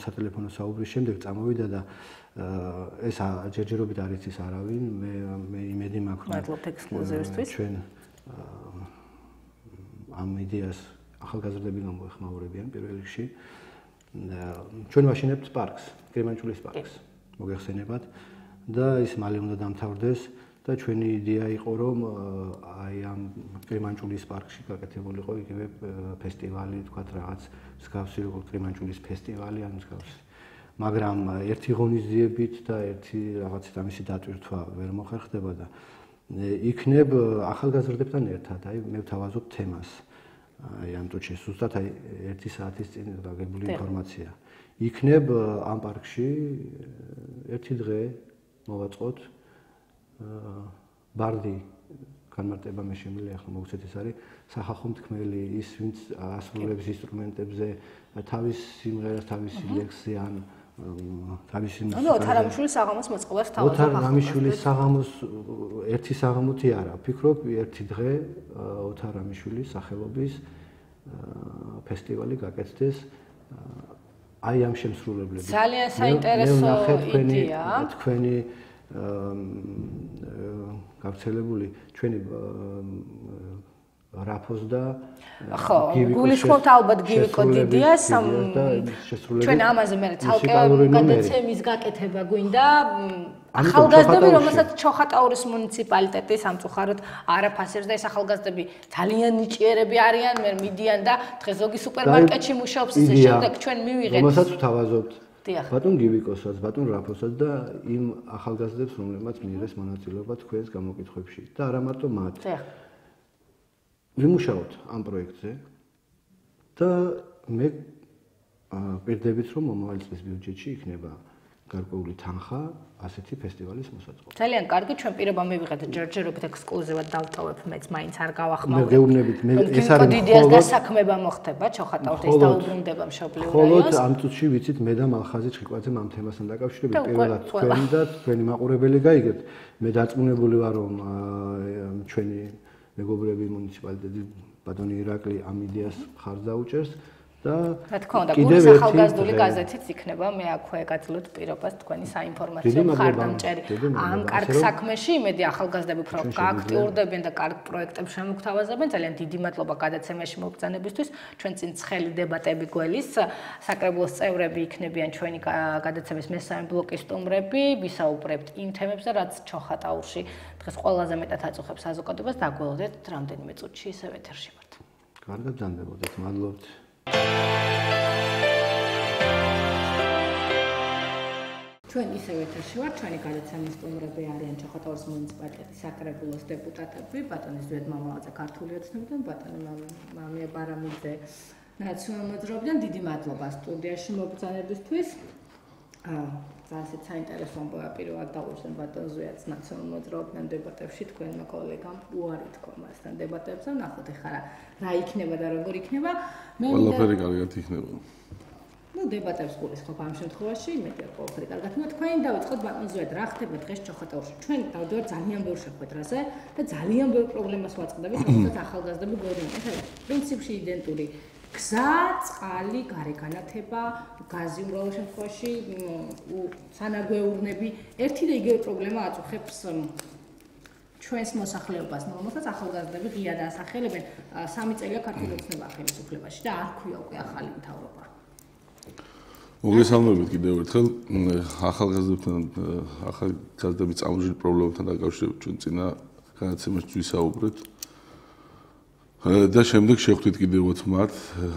სატელეფონო საუბრის შემდეგ წამოვიდა და ეს ჯერჯერობით არ იცის არავინ მე იმედი მაქვს მადლობთ ექსკლუზივისთვის ჩვენ ამ იდეას ახალგაზრდები გამოეხმაურებიან პირველ რიგში ჩვენ ვაშენებთ პარკს, კრიმანჭულის პარკს, მოგეხსენებათ და ის მალე უნდა დამთავრდეს და ჩვენი იდეა იყო რომ აი ამ კრიმანჭულის პარკში გაკეთებულიყო იგივე ფესტივალი, თქვათ რაღაც მსგავსი როგორც კრიმანჭულის ფესტივალი ან მსგავსი. მაგრამ ერთი ღონისძიებით და ერთი რაღაცით ამისი დატვირთვა ვერ მოხერხდება და იქნებ ახალგაზრდებთან ერთად, აი მე ვთავაზობ თემას. აი ამ ტუჩეს ზუსტად აი 1 საათის წინ დაგებული ინფორმაცია. იქნებ ამ პარკში ერთი დღე მოვაწყოთ ბარდი განმარტება მე შემიძლია ახლა მოგცეთ ეს არის სახალხო მთქმელი ის ვინც ასრულებს ინსტრუმენტებზე თავის სიმღერას თავისი ლექსი ან თავისი ანუ ოთარამიშვილის საღამოს მოწყობას თავაზობ ოთარამიშვილის საღამოს ერთი საღამოთი არა ვფიქრობ ერთი დღე ოთარამიშვილის სახელობის ფესტივალი გაკეთდეს აი ამ შემსრულებლებით ძალიან საინტერესო იდეაა თქვენი გავრცელებული ჩვენი რაფოს და ხო გულისხმობთ ალბათ გივიკო დიდიას ჩვენ ამაზე მე ცალკე გადაცემის გაკეთება გვინდა ახალგაზრდები რომელსაც ჩოხატაურის მუნიციპალიტეტი სამწუხაროდ არ აფასებს და ეს ახალგაზრდები ძალიან ნიჭიერები არიან მე მიდიან და დღეს ზოგი სუპერმარკეტში მუშაობს ისე შემდეგ ჩვენ მივიღეთ რომელსაც ვთავაზობთ ბატონ გივიკოსაც ბატონ რაფოსაც და იმ ახალგაზრდებს რომლებმაც მიიღეს მონაწილეობა თქვენს გამოკითხვებში და არა მარტო მათ ვიმუშაოთ ამ პროექტზე და მე პირდებით რომ მომავალ წლის ბიუჯეტში იქნება გარკვეული თანხა ასეთი ფესტივალის მოსაწყობად. ძალიან კარგი, ჩვენ პირობა მივიღეთ ჯერჯერობით ექსკლუზივად დავტოვებ, მეც მაინც არ გავახმაურებ. მე გეუბნებით, მე ეს არის დიდიას დასაქმება მოხდება, ჩოხატაურთ ეს დაუბრუნდება მშობლიურ რაიონს. ხოლოდ ამ წუთში ვიცით მე და მალხაზი ჭიკვაძემ ამ თემასთან დაკავშირებით პირველად თქვენ და თქვენი მაყურებელი გაიგეთ. მე დარწმუნებული ვარ რომ ჩვენი მეგობრები მუნიციპალიტეტის ბატონი ირაკლი ამ იდეას მხარს დაუჭერს და რა თქმა უნდა, გულის ახალგაზრდული გაზეთიც იქნება, მე აქვე გაძლევთ პირობას თქვენი საინფორმაციო მხარდამჭერი ამ კარგ საქმეში, იმედი ახალგაზრდები უფრო გააქტიურდებიან და კარგ პროექტებს შემოგთავაზებენ. ძალიან დიდი მადლობა გადაცემაში მობრძანებისთვის. ჩვენ წინ ცხელი დებატები გველის, საკრებულოს წევრები იქნებიან ჩვენი გადაცემის მესამე ბლოკის სტუმრები, ვისაუბრებთ იმ თემებზე, რაც ჩოხატაურში დღეს ყველაზე მეტად აწუხებს საზოგადოებას. დაგველოდეთ რამდენიმე წუთში ისევ ეთერში ვართ. კარგად დანდებოდეთ, მადლობთ. ჩვენ ისევ ეთერში ვართ, ჩვენი გადაცემის სტუმრები არიან ჩოხატაურის მუნიციპალიტეტის საკრებულოს დეპუტატები, ბატონი ზვიად მამალაძე ქართული ოცნებიდან, ბატონი მამია ბარამიძე ნაციონალურ მოძრაობიდან. დიდი მადლობა სტუდიაში მობრძანებისთვის. ძალიან საინტერესო ამბავია პირველად დავუშვენ ბატონ ზვიადს ნაციონალურ მოძრაობიდან დებატებში თქვენმა კოლეგამ უარი თქვა მასთან დებატებზე. ნახოთ ეხლა რა იქნება და როგორ იქნება. ყველაფერი კარგად იქნება. დებატებს გულისხმობ ამ შემთხვევაში, იმედია ყველაფერი კარგად. თქვენ დავიწყოთ ბატონ ზვიად, რა ხდება დღეს ჩოხატაურში? ჩვენ დავდივართ ძალიან ბევრ შეხვედრაზე და ძალიან ბევრ პრობლემას ვაწყდებით, რომელსაც ახალგაზრდები გვერდიან. ეს არის პრინციპში იდენტური გზა, წყალი, გარეგანათება, გაზი უბრალოდ შემთხვევაში, სანაგვეურნები, ერთი და იგივე პრობლემა აწუხებს ჩვენს მოსახლეობას, რომელსაც ახალგაზრდები ღიად ასახელებენ. 3 წელია ქართული ოცნება ხელისუფლებაში და არ ქვია უკვე ახალი მთავრობა. მოგესალმებით კიდევ ერთხელ ახალგაზრდების წამოჭრილი პრობლემებთან დაკავშირებით ჩვენ წინა განაცემაში ვისაუბრეთ. და შემდეგ შევხვდით კიდევაც მათ,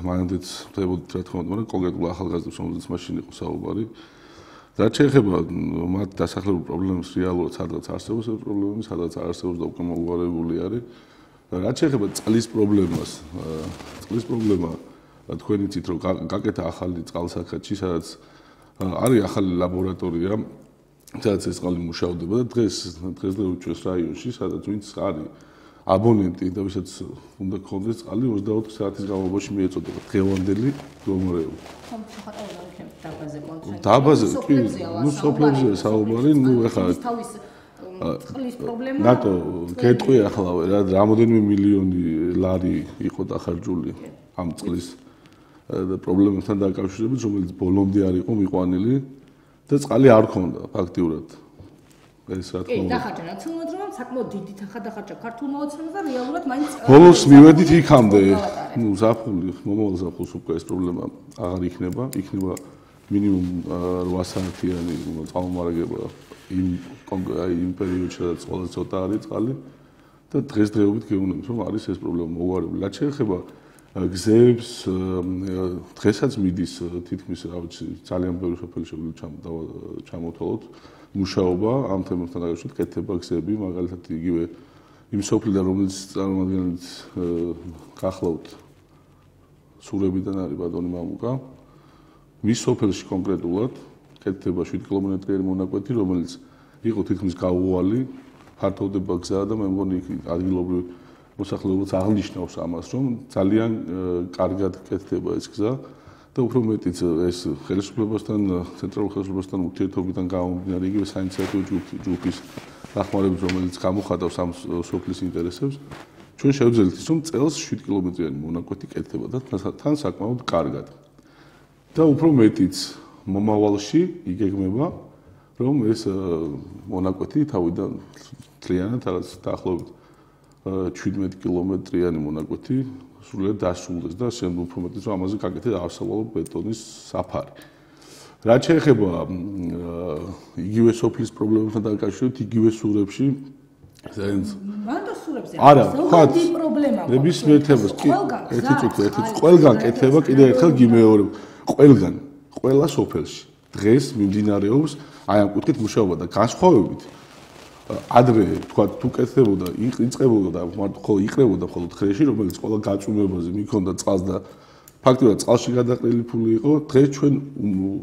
მანამდეც ვთქვით რა თქმა უნდა, კონკრეტულ ახალგაზრდებს, რომელზეც მაშინ იყო საუბარი. რაც შეეხება მათ დასახლებულ პრობლემებს, რეალურად სადღაც არსებობს ეს პრობლემები, სადღაც არ არსებობს და უკვე მოუღარებული არის. რაც შეეხება წყლის პრობლემას, წყლის პრობლემა თქვენ იცით რომ გაკეთა ახალი წყალსახადში, სადაც არის ახალი ლაბორატორია, სადაც ეს წყალი მუშავდება და დღესდღეობით რაიონში, სადაც ვინც არის აბონენტი და ვისაც უნდა გქონდეს წყალი 24 საათის განმავლობაში მიეწოდება დღევანდელი მდგომარეობა. დაბაზე, კი, სოფლებზეა საუბარი, ეხლა წყლის პრობლემა. რატო გეტყვი ახლა რა რამოდენიმე მილიონი ლარი იყო დახარჯული ამ წყლის პრობლემებთან დაკავშირებით, რომელიც ბოლომდე არ იყო მიყვანილი და წყალი არ ქონდა ფაქტიურად. ეს რა თქმა უნდა. კი, დახარჯა ნაციონალურ მოძრაობამ საკმაოდ დიდი თანხა დახარჯა ქართულმა ოცნებამ და რეალურად მაინც ბოლოს მივედით იქამდე. ზაფხული, მომავალ ზაფხულს უკვე ეს პრობლემა აღარ იქნება, იქნება მინიმუმ 8 საათიანი წყალმომარაგება იმ პერიოდში, სადაც ყველაზე ცოტა არის წყალი და დღესდღეობით გეუბნებით, რომ არის ეს პრობლემა მოუღარებული. რაც შეეხება გზებს, დღესაც მიდის თითქმის რა ვიცი, ძალიან ბევრი სოფელი შეგვიძლია ჩამოთვალოთ. მუშაობა ამ თემებთან დაკავშირებით, კეთება გზები, მაგალითად იგივე იმ სოფლიდან, რომელიც წარმომადგენლით გახლავთ სურებიდან არის ბატონი მამუკა. მის სოფელში კონკრეტულად კეთდება 7 კილომეტრიანი მონაკვეთი, რომელიც იყო თითქმის გაუვალი, ფართოვდება გზა და მე მგონი ადგილობრივი მოსახლეობაც აღნიშნავს ამას, რომ ძალიან კარგად კეთდება ეს გზა. და უფრო მეტიც ეს ხელისუფლებასთან, ცენტრალურ ხელისუფლებასთან ურთიერთობიდან გამომდინარე იგივე საინიციატივო ჯგუფის დახმარებით, რომელიც გამოხატავს ამ სოფლის ინტერესებს, ჩვენ შევძლებთ ის, რომ წელს 7 კილომეტრიანი მონაკვეთი კეთდება და თან საკმაოდ კარგად. და უფრო მეტიც მომავალში იგეგმება, რომ ეს მონაკვეთი თავიდან მთლიანად რაღაც დაახლოებით 17 კილომეტრიანი მონაკვეთი სრულიად დასრულდეს და შემდეგ უფრო მეტიც რომ ამაზე გაკეთდეს არსავალო ბეტონის საფარი. რაც შეეხება იგივე სოფლის პრობლემებთან დაკავშირებით, იგივე სურებში მანდ სურებზე არა, ზოგადი პრობლემა აქვს. ნებისმიერ თემას კი, ერთი ყველგან კეთება, კიდევ ერთხელ გიმეორებ, ყველგან, ყველა სოფელში დღეს მიმდინარეობს აი ამ კუთხით მუშაობა და განსხვავებით ადრე თქვა თუ კეთდებოდა, იწყებოდა და მხოლოდ იყრებოდა მხოლოდ ხრეში, რომელიც ყველა გაწვიმებაზე მიქონდა წყალს და ფაქტობრივად წყალში გადაყრილი ფული იყო. დღეს ჩვენ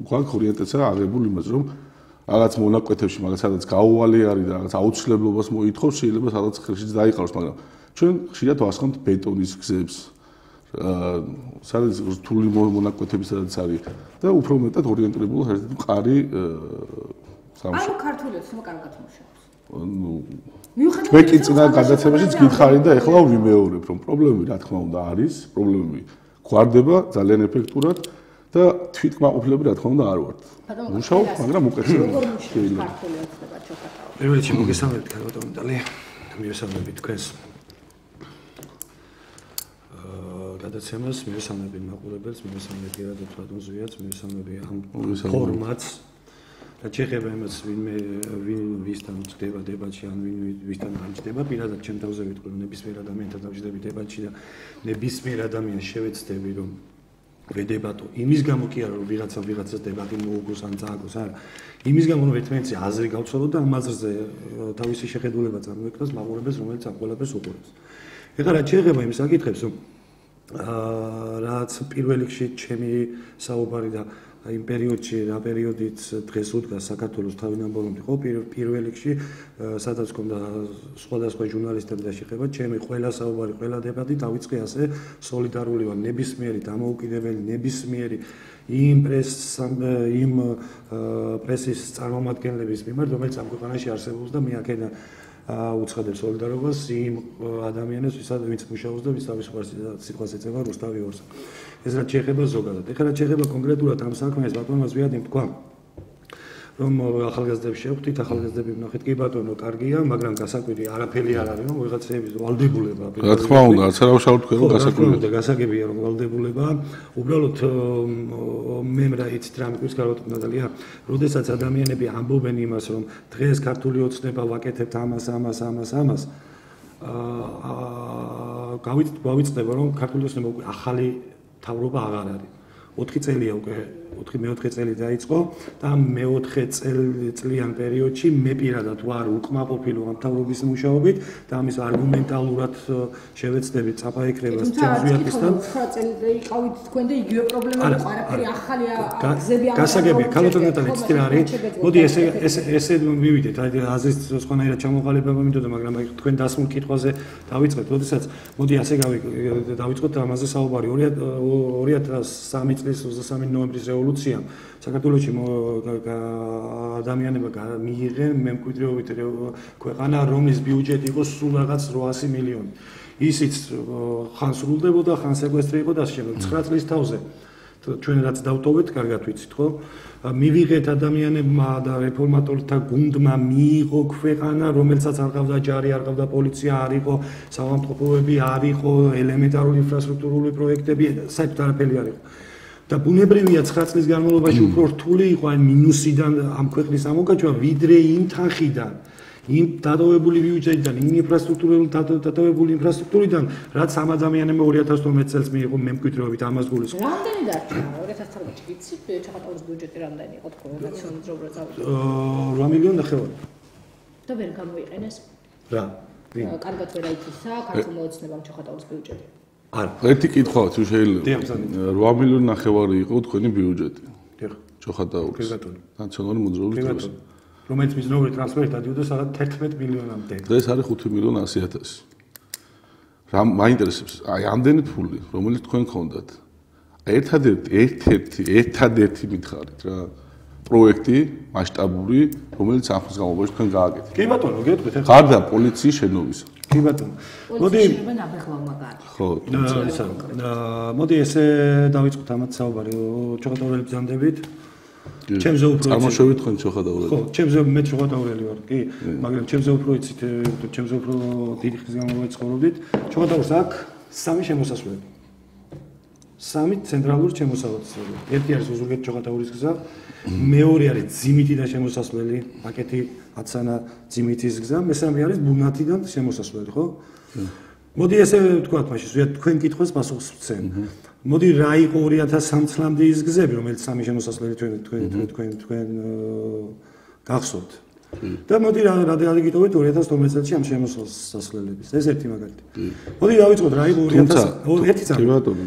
გვაქვს ორიენტაცია აღებული იმას, რომ რაღაც მონაკვეთებში, მაგალითად, სადაც გაუვალი არის და რაღაც აუცილებლობას მოითხოვს, შეიძლება სადაც ხრეშიც დაიყაროს, მაგრამ ჩვენ ხშირად ვასხამთ ბეტონის გზებს. სადაც რთული მონაკვეთები სადაც არის და უფრო მეტად ორიენტირებულად ერთ-ერთი მყარი სამშობლო. ანუ ქართული ოცნება კარგად მუშაობს. მე კი წინა გადაცემაშიც გითხარი და ეხლა ვიმეორებ, რომ პრობლემები რა თქმა უნდა არის, პრობლემები გვარდება ძალიან ეფექტურად და თვითკმაყოფილები რა თქმა უნდა არ ვართ. მუშაობ, მაგრამ უკეთესად. როგორ მუშაობს ქართული ოცნება ჩოხატაური? პირველ რიგში მოგესალმებით, ბატონო დალი. მივესალმებით თქვენს გადაცემას, მივესალმებით მაყურებელს, მივესალმებით გერადო ბატონ ზვიადს, მივესალმებით ამ ფორმატს. და შეიძლება იმას ვისთან ვწდება დებატში, ან ვისთან დამჯდება, პირადად ჩემ თავზე ვიტყვი, რომ ნებისმიერ ადამიანთან დამჯდები დებატში და ნებისმიერ ადამიანს შევეცდები, რომ ვედებატო. იმის გამო კი არა რომ ვიღაცას დებატი მოუგოს ან წააგოს, არა. იმის გამო რომ ერთმანეთზე აზრი გავცვალოთ და ამ აზრზე თავისი შეხედულება წარმოექმნას მაყურებელს, რომელიც ამ ყველაფერს უყურებს. ეხლა რაც შეეხება იმ საკითხებს, რომ რაც პირველ რიგში ჩემი საუბარი და იმ პერიოდში, რა პერიოდით დღეს უდგას საქართველოს თავინამბობლობი ხო პირველ რიგში სადაც მქონდა სხვადასხვა ჟურნალისტები და შეხება, ჩემი ყველა საუბარი, ყველა დებატი დავიწყე ასე სოლიდარული ვარ ნებისმიერი დამოუკიდებელი, ნებისმიერი იმ პრესის წარმომადგენლების მიმართ, რომელიც ამ ქვეყანაში არსებობს და მე აქედან უცხადებ სოლიდარობას იმ ადამიანებს, ვინც მუშაობს და ვის თავისუფალ სიტყვას ეწევა რუსთავი ორზე. ეს რაც შეეხება ზოგადად. ეხლა რაც შეეხება კონკრეტულად ამ საქმეს, ბატონო ზვიადი თქვა, რომ ახალგაზრდებს შევხვდით, ახალგაზრდები ვნახეთ, კი ბატონო, კარგია, მაგრამ გასაკვირი არაფერი არ არის, რომ ვიღაცების ვალდებულება. რა თქმა უნდა, არც არ ვშავ თქვენ რომ გასაკვირია. გასაგებია რომ ვალდებულება, უბრალოდ მე რა იცით რა მეკვის კაროთ ნატალია, როდესაც ადამიანები ამბობენ იმას, რომ დღეს ქართული ოცნება ვაკეთებთ ამას, გავიწყდება რომ ქართული ოცნება უკვე ახალი თავრობა აღარ არის. 4 წელია უკვე, 4 წელი დაიწყო და მე-4 წლიან პერიოდში მე პირადად ვარ უკმაყოფილო ამ თავრობის მუშაობით და ამის არგუმენტალურად შევეცდები წაფაიქრებას ჩემზვიატისთან. 9 წელი იყავით თქვენ და იგივე პრობლემები იყო, არაფერი ახალი გზები არ გასაგებია, ქალბატონ ნატალია, ცით რა არის? მოდი ესე მივიდეთ, აი აზრის სხვანაირად ჩამოყალიბება მინდოდა, მაგრამ აი თქვენ დასმულ კითხვაზე დავიწყეთ, როდესაც მოდი ასე დავიწყოთ ამაზე საუბარი 2003 წლის 23 ნოემბრის რევოლუციამ საქართველოში ადამიანებმა მიიღეს მემკვიდრეობით ქვეყანა, რომლის ბიუჯეტი იყო სულ რაღაც 800 მილიონი. ისიც ხან სრულდებოდა, ხან სეკვესტრი იყო და შემდეგ 9 წლის თავზე ჩვენ რაც დავტოვეთ, კარგად ვიცით, ხო? მივიღეთ ადამიანებმა და რეფორმატორთა გუნდმა მიიღო ქვეყანა, რომელსაც არ ყავდა ჯარი, არ ყავდა პოლიცია, არ იყო საავადმყოფოები, არ იყო ელემენტარული ინფრასტრუქტურული პროექტები, საერთოდ არაფერი არ იყო. და ბუნებრივია 9 წლის განმავლობაში უფრო რთული იყო აი მინუსიდან ამ ქვეყნის ამოგაჩვა ვიდრე იმ თანხიდან, იმ დატოვებული ბიუჯეტიდან, იმ დატოვებული ინფრასტრუქტურიდან, რაც ამ ადამიანებმა 2012 წელს მიიღო მემკვიდრეობით ამას გულისხმობ. რამდენი დარჩა 2013-ში ვიცი ჩახატაურის ბიუჯეტი რამდენი იყო თქო ნაციონალურ ძალზე? 8 მილიონი ნახევარი. და ვერ გამოიყენეს? რა? კარგად ვერ აიცისა ქართულ მოოცნებამ ჩახატაურის ბიუჯეტი. არა, ერთი კითხვა თუ შეიძლება. 8 მილიონი ნახევარი იყო თქვენი ბიუჯეტი. დიახ. ჩახატაურის. ნაციონალური მოძრაობის დროს. რომელიც მიზნობრივი ტრანსფერით დადიოდა სადაც 11 მილიონამდე. დღეს არის 5 მილიონი 100.000. რა მაინტერესებს? აი ამდენი ფული, რომელიც თქვენ გქონდათ. ერთადერთი მითხარით რა. პროექტი მასშტაბური, რომელიც ახალ გამობაში თქვენ გააკეთეთ. კი ბატონო, გეტყვით ახლა. გარდა პოლიციის შენობისა. კი ბატონო. მოდი ხო, მოდი ესე დავიწყოთ ამათ საუბარი. ჩოხატაურელი ბრძანდებით. ჩემზე უფრო წარმოშობით თქვენ ჩოხატაურელი. ხო, ჩემზე მე ჩოხატაურელი ვარ, კი, მაგრამ ჩემზე უფრო იცით, ჩემზე უფრო დიდი ხნის განმავლობაში ცხოვრობდით. ჩოხატაურს აქვს 3 შემოსასვლელი. 3 ცენტრალური შემოსასვლელი. ერთი არის ოზურგეთ ჩოხატაურის გზა, მეორე არის ძიმითიდან შემოსასვლელი, პაკეტი აცანა ძიმითის გზა, მესამე არის ბუნათიდან შემოსასვლელი, ხო? მოდი ესე ვთქვათ, მაშინ ზუსტად თქვენ კითხვას პასუხს ვცემ. მოდი რა იყო 2003 წლამდე ის გზები, რომელიც 3 შემოსასვლელი თქვენ გახსოვთ. და მოდი რა დაგიტოვეთ 2012 წელს ამ შემოსასვლელების. ეს ერთი მაგალითი. მოდი დავიწყოთ რა იყო 2001 წელი. კი ბატონო.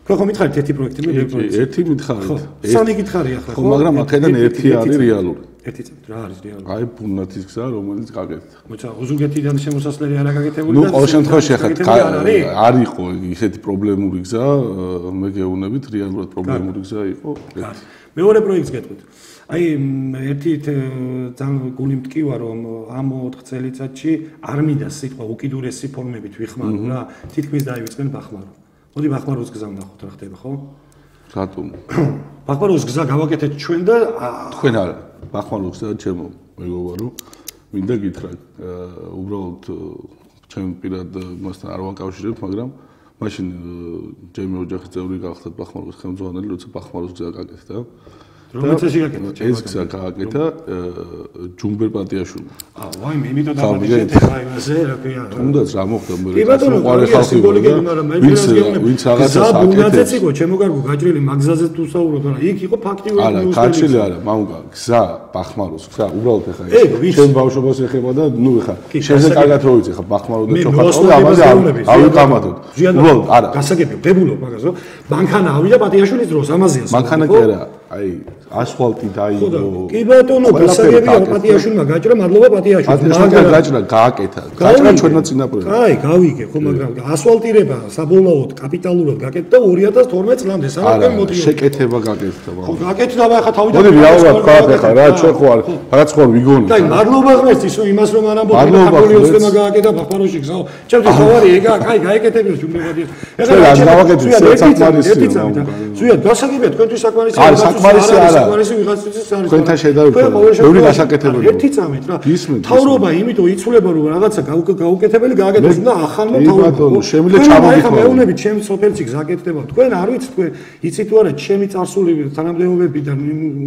ხო მითხარით ერთი პროექტი, მე პროექტი. ერთი მითხარით. სამი გითხარი ახლა, ხო, მაგრამ აქედან ერთი არის რეალური. ერთი წელი რა არის რეალური? აი ბუნათის გზა, რომელიც გაკეთდა. მოიცა, უზურგეთიდან შემოსასვლელი არა გაკეთებული და ნუ ყოველ შემთხვევაში ახლა არ იყო ისეთი პრობლემური გზა, მე გეუბნებით, რეალურად პრობლემური გზა იყო. მეორე პროექტს გეტყვით. აი ერთი ძალიან გული მტკივა რომ ამ 4 წელიწადში არ მინდა სიტყვა უკიდურესი ფორმებით ვიხმარო რა, თითქმის დაივიწყენ ბახმარო. მოდი ბახმაროს გზა ვნახოთ რა ხდება, ხო? რატომ? ბახმაროს გზა გავაკეთეთ ჩვენ და თქვენ არა. ბახმაროს გზა ჩემო მეგობარო, მინდა გითხრა, უბრალოდ ჩემ პირად მასთან არ ვაკავშირებ, მაგრამ მაშინ ჩემი ოჯახის წევრი გახდათ ბახმაროს ხელმძღვანელი, როცა ბახმაროს გზა გაკეთდა. რომელიც ეს იგაკეთა. ეს გზა გააკეთა ჯუმბერ პატიაშვილმა. ვაიმე, იმიტომ დაბადეთ ეხლა იმაზე, რა ქვია. თუნდაც რა მოხდა მე კი ბატონო, ყარი ხალხი გოლიგები, მაგრამ მე ვინც რაღაცას აკეთებს. გზა ჩემოგარგო გაჭრილი მაგზაზე თუ საუბრობ, არა, იქ იყო ფაქტიური არა, გაჭრილი არა, მამუკა, გზა ბახმაროს, გზა უბრალოდ ეხა შენ ბავშვობას ეხება და ნუ ეხა შენზე კარგად რო ვიცი, ეხა ბახმარო და ჩოხატო და ამაზე ავიკამათოთ. უბრალოდ არა. გასაგებია, დებულობ მაგას, რომ მანქანა ავიდა პატიაშვილის დროს, ამაზეა. მანქანა კი არა, აი ასფალტი დაიგო. კი ბატონო, გასაგებია, პატიაშვილმა გაჭრა, მადლობა პატიაშვილს. მაგრამ გაჭრა, გააკეთა. გაჭრა ჩვენმა წინაპრებმა. აი, გავიგე, ხო, მაგრამ ასფალტირება საბოლოოდ კაპიტალურად გაკეთდა 2012 წლამდე, სანამ მოდი. შეკეთება გაკეთდა. ხო, გაკეთდა, აბა ხა თავიდან. მოდი რეალურად ვქოთ ხა რა, ჩვენ ხო არ რაღაც ხო ვიგონი. და მადლობა ღმერთის, რომ იმას რომ არ ამბობ, საქართველოს თემა გააკეთა ბახმაროში გზა. ჩემთვის ხوارი ეგა, აი, გაეკეთებინა ჯუმბებადია. ეხლა რა გავაკეთე, საკმარისია. ზუიად, გასაგებია, თქვენთვის საკმარისია. არა, საკმარისი არა. საკმარისი ვიღაცისთვის არის. თქვენთან შედარებით ბევრი გასაკეთებელი. ერთი წამით რა. თავრობა იმიტომ იცვლება რომ რაღაცა გაუკეთებელი გააკეთოს და ახალმა თავრობა. შემიძლია ჩამოგიქვა. ახლა მეუბნებით, ჩემ სოფელში გზაკეთდება. თქვენ არ ვიცით, თქვენ იცით თუ არა, ჩემი წარსული თანამდებობებიდან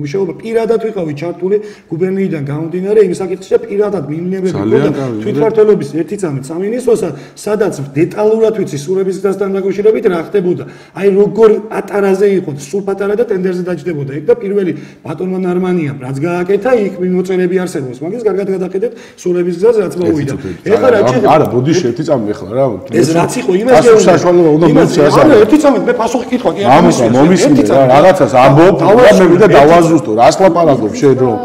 მუშაობა პირადად ვიყავი ჩართული გუბერნიიდან გამომდინარე იმ საკითხში და პირადად მიმნებები მქონდა თვითმმართველობის ერთი წამით სამინისტროსა, სადაც დეტალურად ვიცი სურების გზასთან დაკავშირებით რა ხდებოდა. აი როგორ პატარაზე იყო, სულ პატარა და ტენდერზე დაჯდებოდა. ეგ და პირველი ბატონმა ნარმანიამ რაც გააკეთა, იქ მიმოწერები არსებობს. მაგის კარგად გადახედეთ სურების გზას რაც მოვიდა. ეხლა რა ჭირდება? არა, ბოდიში ერთი წამი ეხლა რა. ეს რაც იყო იმას გეუბნები. საშუალება უნდა მეცეს. არა, ერთი წამით მე პასუხი კითხვა კი არ მომისმინე რა, რაღაცას ამბობ და მე ვიდა დავაზუსტო. რას ლაპარაკობ შენ რომ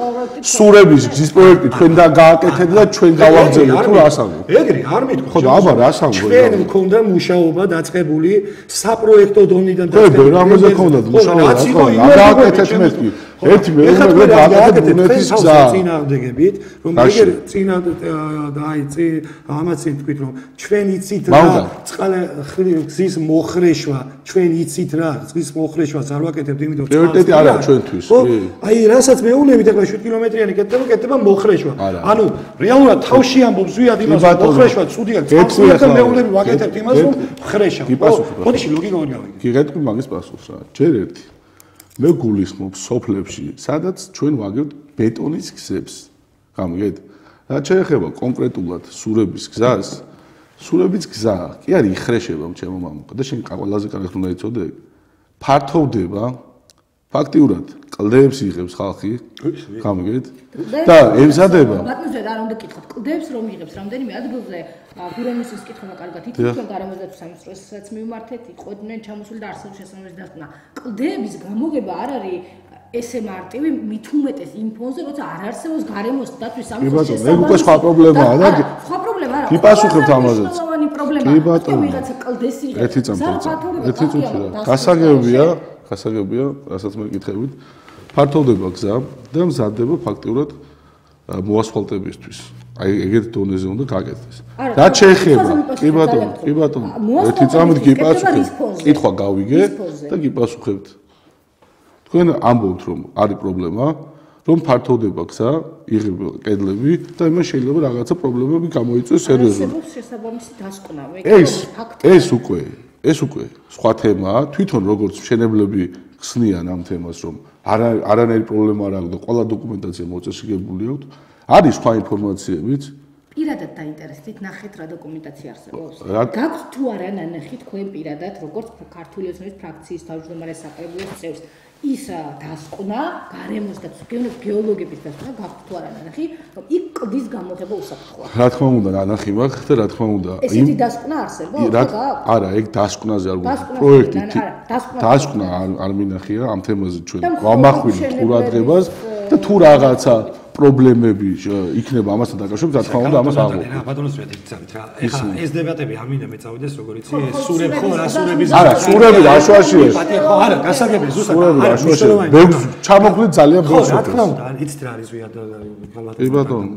სურების გზის პროექტი თქვენ და გააკეთეთ და ჩვენ გავაგზავნეთ თუ რას ამბობ? ეგრე არ მეთქვა. ხო და აბა რას ამბობ? ჩვენ მქონდა მუშაობა დაწყებული საპროექტო დონიდან დაწყებული. და ამაზე მქონდა მუშაობა დაწყებული. გააკეთეთ მეთქი. ერთი მეუბნება გააკეთეთ უნეთის გზა. წინააღმდეგებით, რომ ეგერ წინა აი ამაც თქვით რომ ჩვენ იცით რა წყალ გზის მოხრეშვა, ჩვენ იცით რა გზის მოხრეშვას არ ვაკეთებთ იმიტომ რომ პრიორიტეტი არა ჩვენთვის. აი რასაც მეუბნებით ახლა 7 კილომეტრიანი კეთდება მოხრეშვა. ანუ რეალურად თავში ამბობს ზვიად იმას რომ მოხრეშვა ცუდია. წყალს მეუბნები ვაკეთებთ იმას რომ ხრეშა. ბოდიში ლოგიკა ვერ გავიგე. კი გეტყვი მაგის პასუხს რა. ჯერ ერთი მე გულისხმობ სოფლებში, სადაც ჩვენ ვაგებთ ბეტონის გზებს. გამიგეთ? რაც შეეხება კონკრეტულად სურების გზას, სურების გზა კი არ იხრეშება ჩემო მამუკა და შენ ყველაზე კარგად უნდა იცოდე, ფართოვდება ფაქტიურად კლდეებს იღებს ხალხი. გამიგეთ? და ემზადება. ბატონზე რა უნდა გითხოთ, კლდეებს რომ იღებს რამდენიმე ადგილზე გურამისის კითხვა კარგად ითქვით, რომ გარემოსდაცვის სამინისტროსაც მივმართეთ, იყვნენ ჩამოსული და არსებობს შესაბამისი დასკვნა. კლდეების გამოგება არ არის ესე მარტივი, მით უმეტეს იმ ფონზე, როცა არ არსებობს გარემოსდაცვის სამინისტროს შესაბამისი. მე უკვე სხვა პრობლემაა და სხვა პრობლემა არა. გიპასუხებთ ამაზეც. კი ბატონო. ვიღაცა კლდეს იღებს. ერთი წამი. გასაგებია, რასაც მე გითხებით, ფართოვდება გზა და მზადდება ფაქტიურად მოასფალტებისთვის. აი ეგეთ დონეზე უნდა გაკეთდეს. რაც შეეხება, კი ბატონო, ერთი წამით გიპასუხებთ. კითხვა გავიგე და გიპასუხებთ. თქვენ ამბობთ რომ არის პრობლემა, რომ ფართოვდება გზა, იღება კედლები და იმას შეიძლება რაღაცა პრობლემები გამოიწვიოს სერიოზულად. შესაბამისი დასკვნა. ეს უკვე სხვა თემაა, თვითონ როგორც მშენებლები ხსნიან ამ თემას, რომ არანაირი პრობლემა არ აქვს და ყველა დოკუმენტაცია მოწესრიგებული აქვს. არის სხვა ინფორმაციებიც. პირადად დაინტერესდით ნახეთ რა დოკუმენტაცია არსებობს. გაქვთ თუ არა ნანახი თქვენ პირადად, როგორც ქართული ოცნების ფრაქციის თავმჯდომარე საკრებულოს წევრს. ის დასკვნა, გარემოს და გეოლოგების დასკვნა გაქვთ თუ არა ნანახი, რომ იქ კლდის გამოთება უსაფრთხოა. რა თქმა უნდა, ნანახი მაქვს და რა თქმა უნდა, ესეთი დასკვნა არსებობს? არა, ეგ დასკვნაზე არ გვაქვს პროექტი. დასკვნა არ მინახია ამ თემაზე ჩვენ. ვამახვილებთ ყურადღებას და თუ რაღაცა პრობლემები იქნება ამასთან დაკავშირებით, რა თქმა უნდა, ამას აღღვევ. რა ბატონოს ვეთქცავით რა. ეხლა ეს დებატები არ მინდა მეწავიდეს, როგორ იცი, სურებ ხო რა სურების. არა, სურები აშუაშია. ხო, არა, გასაგებია, ზუსტად. არა, აშუაშია. ჩამოხვლით ძალიან ბევრს. რა თქმა უნდა, იცით რა არის ზვიად ბატონო,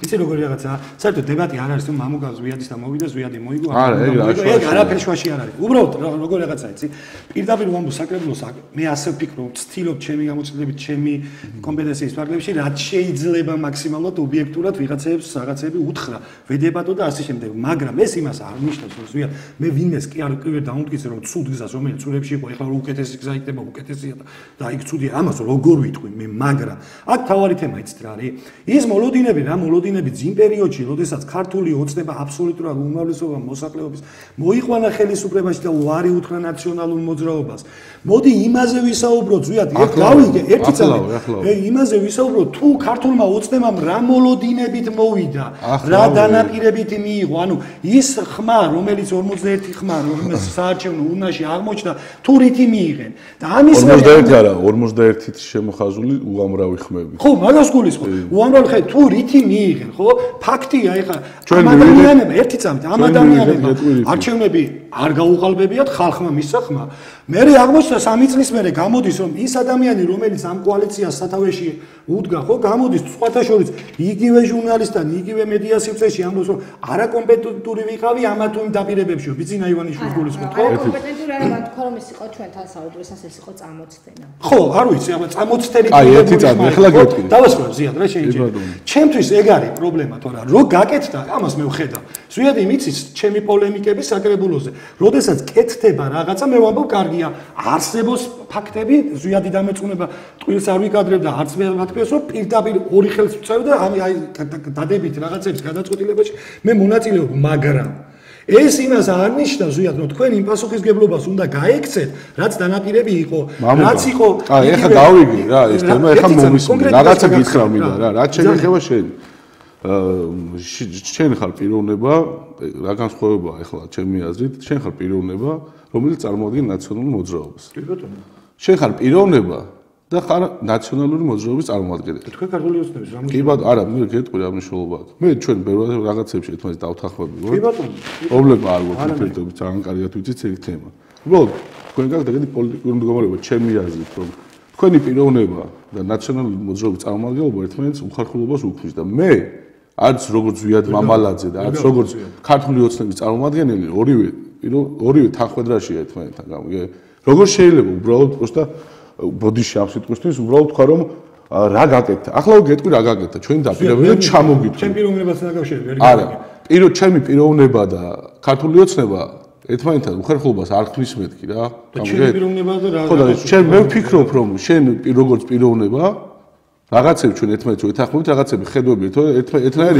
იცი როგორი რაღაცა, საერთოდ დებატი არ არის, რომ მამუკა ზვიადის და მოვიდა, ზვიადი მოიგო, არა, ეგ არაფერი შუაში არ არის. უბრალოდ როგორი რაღაცა იცი, პირდაპირ ვამბობ საკრებულოს, მე ასე ვფიქრობ, ვცდილობ ჩემი გამოცდილებით, ჩემი კომპეტენციის ის ფაქტებში რაც შეიძლება მაქსიმალურად ობიექტურად რაღაცეები უთხრა ვედებადო და ასე შემდეგ მაგრამ ეს იმას არ ნიშნავს რომ ზუსტად მე ვინმეს კი არ დაუმტკიცე რომ ცუდ გზას რომელიც ცუდებში იყო ეხლა უკეთესი გზა იქნება უკეთესია და იქ ცუდია ამას როგორ ვიტყვი მე მაგრამ აქ თავარი თემა იცით რა არის ის მოლოდინები ძიმ პერიოდში როდესაც ქართული ოცნება აბსოლუტურად უმრავლესობა მოსახლეობის მოიყვანა ხელისუფლებაში და უარი უთხრა ნაციონალურ მოძრაობას მოდი იმაზე ვისაუბროთ ზუსტად გავიგე ერთი წელი იმაზე ვისაუბროთ თუ ქართულმა ოცნებამ რა მოლოდინებით მოვიდა რა დანაპირებით მიიღო ანუ ის ხმა რომელიც 41 ხმა რომელიც საარჩევნო ურნაში აღმოჩნდა თუ რითი მიიღენ და ამის 51 არა 51-ით შემოხაზული უამრავი ხმები ხო მაგას გულისხმობ უამრავი ხმები თუ რითი მიიღენ ხო ფაქტია ეხლა ამ ადამიანებმა ერთი წამით ამ ადამიანებმა არჩევნები არ გაუყალბებიათ ხალხმა მისცა ხმა მე აღმოჩნდა 3 წლის მერე გამოდის რომ ის ადამიანი რომელიც ამ კოალიციას სათავეში უდგა ხო გამოდის სხვათა შორის იგივე ჟურნალისტთან იგივე მედია სივრცეში ამბობს რომ არაკომპეტენტური ვიყავი ამა თუ იმ დაპირებებში ბიძინა ივანიშვილის გულისხმობ ხო არაკომპეტენტური არა მათ თქო რომ ის იყო ჩვენთან საუბრისას ეს იყო წამოწდენა ხო არ ვიცი აბა წამოწდენი აი ერთი წამი ახლა გეტყვი დავასრულებ ზიად რა შეიძლება ჩემთვის ეგ არის პრობლემა თორე რო გაკეთდა ამას მე ვხედავ ზიად იმიცის ჩემი პოლემიკები საკრებულოზე როდესაც კეთდება რაღაცა მე ვამბობ კარგია არსებობს ფაქტები ზიადი დამეწუნება ტყილს არ ვიკადრებ და არც მე მათქვიეს რომ პირდაპირ ორი ხელს ვწევ და აი დადებით რაღაცების გადაწყვეტილებაში მე მონაწილეობ მაგრამ ეს იმას არ ნიშნავს ზუსტად რომ თქვენ იმ პასუხისგებლობას უნდა გაექცეთ რაც დანაპირები იყო რაც იყო აი ეხლა გავიგე რა ეს თემა ეხლა მომისმინე რაღაცა გითხრა მინდა რა რაც შეგეხება შენ შენ ხარ პიროვნება რა განსხვავებაა ეხლა ჩემი აზრით შენ ხარ პიროვნება რომელიც წარმოადგენს ნაციონალურ მოძრაობას კი ბატონო შენ ხარ პიროვნება და ხარ ნაციონალური მოძრაობის წარმომადგენელი თქვენ ქართული ოცნების რა კი ბატონო არა მე გეტყვი რა მნიშვნელობა აქვს მე ჩვენ ბევრ რაღაცებში ერთმანეთს დავთანხმები ვარ კი ბატონო პრობლემა არ გვაქვს ერთობით ძალიან კარგად ვიცით ეს თემა უბრალოდ თქვენ გაქვთ ეგეთი პოლიტიკური მდგომარეობა ჩემი აზრით რომ თქვენი პიროვნება და ნაციონალური მოძრაობის წარმომადგენლობა ერთმანეთს უხარხულობას უქმნის და მე არც როგორც ზვიად მამალაძე და არც როგორც ქართული ოცნების წარმომადგენელი ორივე თანხმედრაშია ერთმანეთთან გამიგე როგორ შეიძლება უბრალოდ პროსტა ბოდიში ამ სიტყვისთვის უბრალოდ თქვა რომ რა გაკეთდა ახლა გეტყვი რა გაკეთდა ჩვენი დაპირებები ჩამოგიტყვი ჩემ პიროვნებასთან დაკავშირებით არა ჩემი პიროვნება და ქართული ოცნება ერთმანეთთან უხერხულობას არ ქმნის მეთქი რა ჩემი პიროვნება და რა ხო და შენ მე ვფიქრობ რომ შენ როგორც პიროვნება რაღაცები ჩვენ ერთმანეთს ვეთანხმებით რაღაცები ხედვები ერთნაირი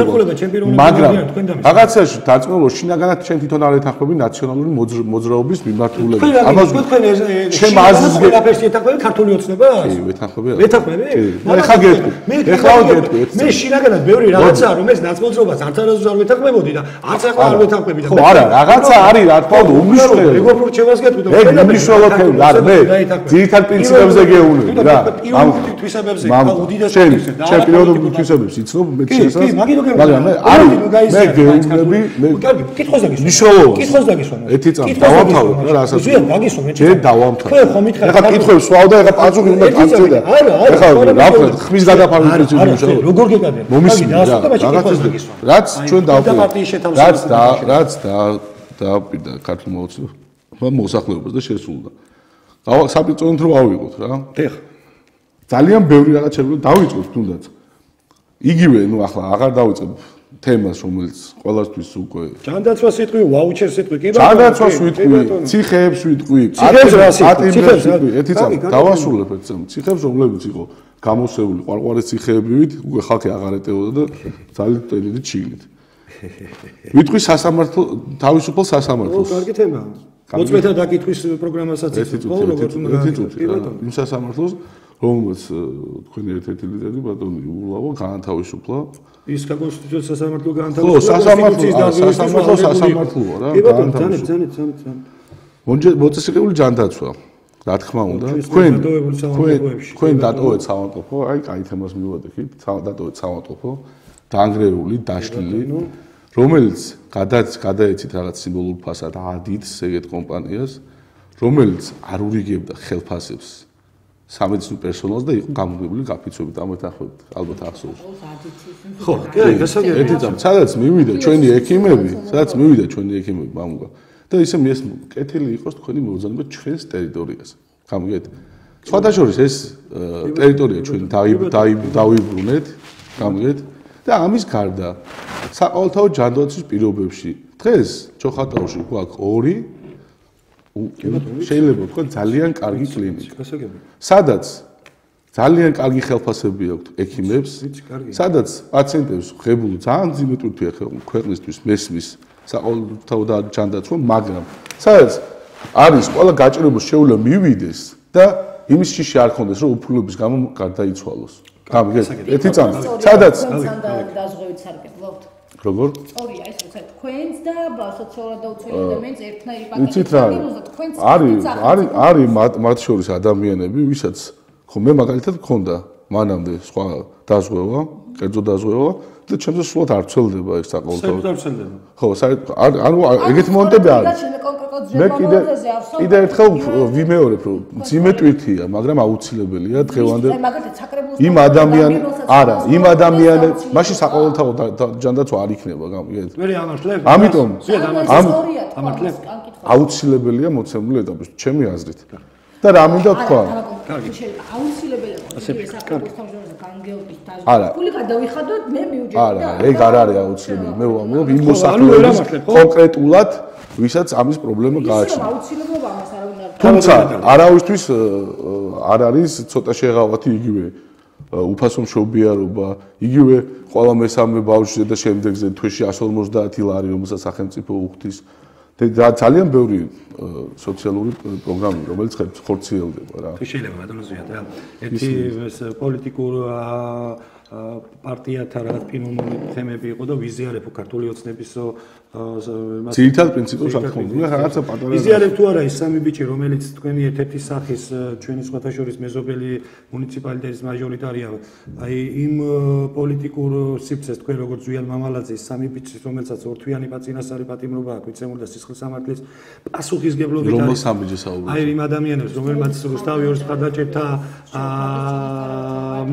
მაგრამ რაღაცაში დაწმობ შინაგანად ჩვენ თვითონ არ ეთანხმები ნაციონალური მოძრაობის მიმართულებით ამას თქვენ ჩემ აზრს გეთანხმებით ეთანხმები ქართული ოცნებას კი ვეთანხმები ვეთანხმები ეხლა გეტყვი მე შინაგანად ბევრი რაღაცაა რომელიც ნაცმოძრაობას არც არასდროს არ ვეთანხმებოდი და არც ახლა არ ვეთანხმები და ხო არა რაღაცა არის რა თქმა უნდა უმნიშვნელო ეგ უბრალოდ გეტყვი და ეგ უმნიშვნელო თემა არა მე ძირითად პრინციპებზე გეუბნები რა ამ თვისებებზე შენ ჩემპიონობის თვისებებს იცნობ მე შესაძლოა მაგრამ მე მე გეუბნები მე კითხოს დაგისვა მნიშვნელოვანია კითხოს დაგისვა ერთი წამი დავამთავრე რა რასაც ზუსტად დაგისვა მე ჯერ დავამთავრე ხო ხომ მითხარ ეხლა კითხვებს სვავ და ეხლა პასუხი უნდა გაცე და ეხლა რა ვქნა ხმის გადაფარვის პრინციპი როგორ გეკადრე მომისმინე რაც ჩვენ დავფიქრე რაც და ქართულ მოსახლეობას და შესულდა საპრინციპო რომ ავიღოთ რა დიახ ძალიან ბევრი რაღაც შეიძლება დავიწყოთ თუნდაც იგივე ნუ ახლა აღარ დავიწყებ თემას რომელიც ყოველთვის უკვე ჯანდაცვას ვიტყვი ვაუჩერს ვიტყვი კი ბატონო ჯანდაცვას ვიტყვი ციხეებს ვიტყვი ციხეებს ერთი წამი დავასრულებ ერთ წამი ციხეებს რომლებიც იყო გამოსეული ყვარყვარის ციხეებივით უკვე ხალხი აღარ ეტეოდა და ძალიან ტელით ჩიგლით ვიტყვი სასამართლო თავისუფალ სასამართლოს კარგი თემაა მოწმეთა დაკითხვის პროგრამასაც ხო როგორც უნდა გააკეთოს იმ სასამართლოს რომელსაც თქვენი ერთ-ერთი ლიდერი ბატონი ულავო გაანთავისუფლა ის კონსტიტუციის სასამართლო გაანთავისუფლა სასამართლოა რა კი ბატონო ძალიან მოწესრიგებული ჯანდაცვა რა თქმა უნდა თქვენ დატოვეთ საავადმყოფო აი კაი თემას მივადექით დატოვეთ საავადმყოფო დაანგრეული დაშლილი რომელიც გადაეცით რაღაც სიმბოლურ ფასად ადით ეგეთ კომპანიას რომელიც არ ურიგებდა ხელფასებს სამედიცინო პერსონალს და იყო გამოგებული გაფიცვებით ამეთანხმებით ალბათ ახსოვს ხო კი გასაგებია ერთი წამი სადაც მივიდა ჩვენი ექიმები მამუკა და ისე მიეს კეთილი იყოს თქვენი მოგზაურობა ჩვენს ტერიტორიაზე გამიგეთ სხვათა შორის ეს ტერიტორია ჩვენ დავიბრუნეთ, გამიგეთ და ამის გარდა საყოველთაო ჯანდაცვის პირობებში დღეს ჩოხატაურში გვაქვს 2 შეიძლება ვთქვა ძალიან კარგი კლინიკა. სადაც ძალიან კარგი ხელფასები აქვთ ექიმებს, სადაც პაციენტებს ღებული ძალიან მძიმე ტვირთია ქვეყნისთვის მესმის საყოველთაო ჯანდაცვა, მაგრამ სადაც არის ყველა გაჭირებულს შეუძლია მივიდეს და იმის შიში არ ქონდეს რომ უფლობის გამო გარდაიცვალოს. გამიგეთ? ერთი წამი. სადაც დაზღვევით სარგებლობთ. როგორ? სწორია ეს როცა თქვენს და სოციალურად დაუცველი ადამიანს ერთნაირი პაკეტი გაიგოს და თქვენს არის მათ შორის ადამიანები, ვისაც ხო მე მაგალითად მქონდა მანამდე სხვა დაზღვევა, კერძო დაზღვევა და ჩემზე სულად არ ცელდება ეს საყოველთაო. ხო, ანუ ეგეთი მომენტები არის. მე კიდე ერთხელ ვიმეორებ რომ მძიმე ტვირთია, მაგრამ აუცილებელია დღევანდელ იმ ადამიანებს, მაშინ საყოველთაო ჯანდაცვა არ იქნება, გამიგეთ? ამიტომ აუცილებელია მოცემული ეტაპის, ჩემი აზრით. და რა მინდა თქვა? აუცილებელია საყოველთაო განგეობის დაზღვევა. ფული გადავიხადოთ, მე მივუჯერებ. არა, ეგ არ არის აუცილებელი. მე ვამბობ იმ მოსახლეობის კონკრეტულად ვისაც ამის პრობლემა გააჩნია. თუმცა არავისთვის არ არის ცოტა შეღავათი იგივე უფასო მშობიარობა, იგივე ყველა მესამე ბავშვზე და შემდეგზე თვეში 150 ლარი, რომელსაც სახელმწიფო უხდის. და ძალიან ბევრი სოციალური პროგრამები, რომელიც ხორციელდება რა. შეიძლება ბატონო ზვიად რა. ერთი ეს პოლიტიკურ პარტიათა რაღაც პიროვნული თემები იყო და ვიზიარებო ქართული ოცნების ძირითად პრინციპებს არ ხონდა რაღაცა პატარა ვიზიარებ თუ არა ის სამი ბიჭი რომელიც თქვენი ერთ-ერთი სახის ჩვენი სხვათა შორის მეზობელი მუნიციპალიტეტის მაჟორიტარია აი იმ პოლიტიკურ სივრცეს თქვენ როგორც ზვიან მამალაძის სამი ბიჭის რომელსაც ორთვიანი პაწინასარი პატიმრობა აქვს ვიცემული და სისხლის სამართლის პასუხისგებლობით რომელ სამბიჭი საუბრობთ აი იმ ადამიანებს რომელმაც რუსთავი ორს ხარდაჭერთა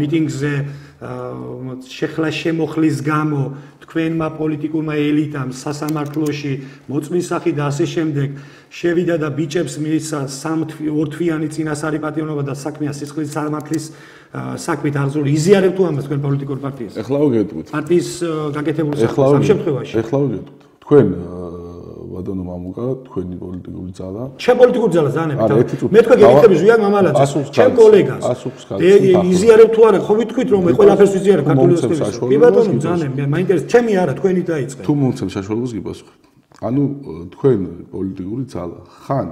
მიტინგზე შეხლა შემოხლის გამო თქვენმა პოლიტიკურმა ელიტამ სასამართლოში მოწმის სახით და ასე შემდეგ შევიდა და ბიჭებს მისცა ორთვიანი წინასარი პატიმრობა და საქმეა სისხლის სამართლის საქმით აღზრული იზიარებ თუ ამას თქვენ პოლიტიკურ პარტიას ეხლა ვგეტყვით პარტიის გაკეთებული ამ შემთხვევაში ეხლა ვგეტყვით თქვენ ბატონო მამუკა თქვენი პოლიტიკური ძალა ჩემ პოლიტიკური ძალა ზანებით მე თქვენ გეკითხები ზვიან მამალაძეს ჩემ კოლეგას იზიარებ თუ არა ხო ვიტყვით რომ მე ყველაფერს ვიზიარებ ქართული ოცნების კი ბატონო ზანე მე მაინტერესებს ჩემი არა თქვენი დაიწყე თუ მომცემ საშუალებას გიპასუხებ ანუ თქვენ პოლიტიკური ძალა ხან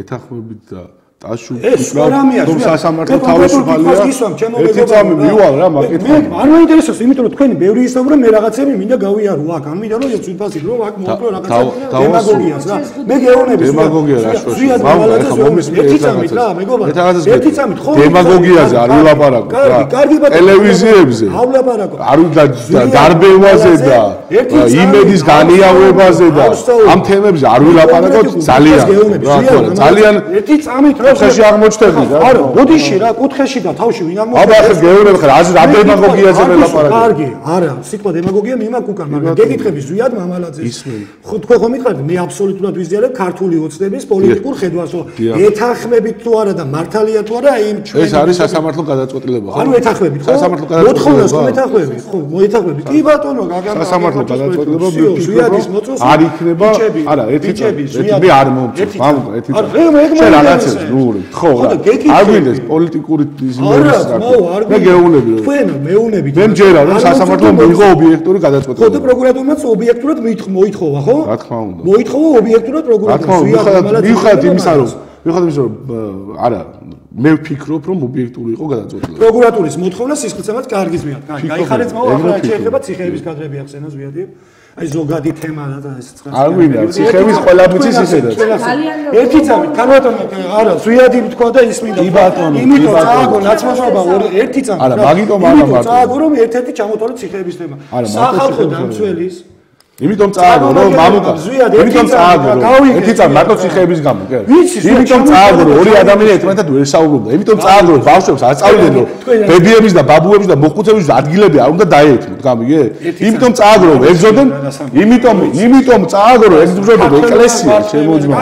ეთანხმებით და ტაშუ რომ სასამართლო თავისუფალია ერთი წამი მივალ რა მაგეთქვა არ მაინტერესებს იმიტომ რომ თქვენი ბევრი ისაუბრა მე რაღაცები მინდა გავიარო აქ ან მინდა რომ ეს თვითფასი რომ აქ მოვაკრო რაღაცა დემაგოგიას რა მე გეუბნები დემაგოგია რა შოშია ხა მომისმე ერთი წამით რა მეგობარ ერთი წამით ხო დემაგოგიაზე არ ვილაპარაკო კარგი ტელევიზიებზე ავლაპარაკო არ დარბევაზე და იმედის განიავებაზე და ამ თემებზე არ ვილაპარაკო ძალიან ერთი წამით კუთხეში აღმოჩნდები რა. არა, ბოდიში რა, კუთხეში და თავში ვინ აღმოჩნდა? აბა ახლა გეუბნები ხარ, რა დემაგოგიაზე ველაპარაკე. კარგი, არა, სიტყვა დემაგოგია მიმაკ უკან, მაგრამ გეკითხები ზვიად მამალაძეს. ხო თქვენ ხომ მითხარით, მე აბსოლუტურად ვიზიარებ ქართული ოცნების პოლიტიკურ ხედვას, რომ ეთანხმებით თუ არა და მართალია თუ არა იმ ჩვენ ეს არის სასამართლო გადაწყვეტილება, ხო? ანუ ეთანხმებით, ხო? სასამართლო გადაწყვეტილება. მოთხოვნას ეთანხმებით, ხო, მოეთანხმებით. კი ბატონო, გაგამბა. სასამართლო გადაწყვეტილება ზვიადის მოწოს არ იქნება, არა, ერთი წამი, მე არ მომწონს, მამუკა, ერთი წამი. შენ რაღაცებს ხო რა არ გვინდეს პოლიტიკური ზიმერის რა მე გეუბნები რომ თქვენ მეუნებით მე მჯერა რომ სასამართლომ მიიღო ობიექტური გადაწყვეტილება ხო და პროკურატურმაც ობიექტურად მოითხოვა ხო რა თქმა უნდა მოითხოვა ობიექტურად პროკურატურას მივხვდით იმისა რომ არა მე ვფიქრობ რომ ობიექტური იყო გადაწყვეტილება პროკურატურის მოთხოვნა სისხლისამაც კარგის მიერ გაიხარეთ მაო ახლა შეიძლება ციხეების კადრები ახსენო ზვიადი აი ზოგადი თემა და ეს წყალს არ ვინდა ციხეების ყველა მიწის ისედაც ერთი წამი განვატონე არა ზვიადი თქვა და ისმინდა იმიტომ წააგო ნაცმოშობა ერთი წამი არა მაგიტომ არა მარტო წააგო რომ ერთ-ერთი ჩამოთვალე ციხეების თემა სახალხო დამცველის იმიტომ წააგო რომ მამუკა იმიტომ წააგო რომ ერთი წამი მარტო ციხეების გამო კი იმიტომ წააგო რომ ორი ადამიანი ერთმანეთთან ვერ საუბრობდა იმიტომ წააგო რომ ბავშვებს აწავდნენ რომ ბებიების და ბაბუების და მოხუცების ადგილები არ უნდა დაეეთმოთ გამიგე იმიტომ წააგო რომ ებზოდნენ იმიტომ წააგო რომ ებზოდნენ ეკლესია შემოძმა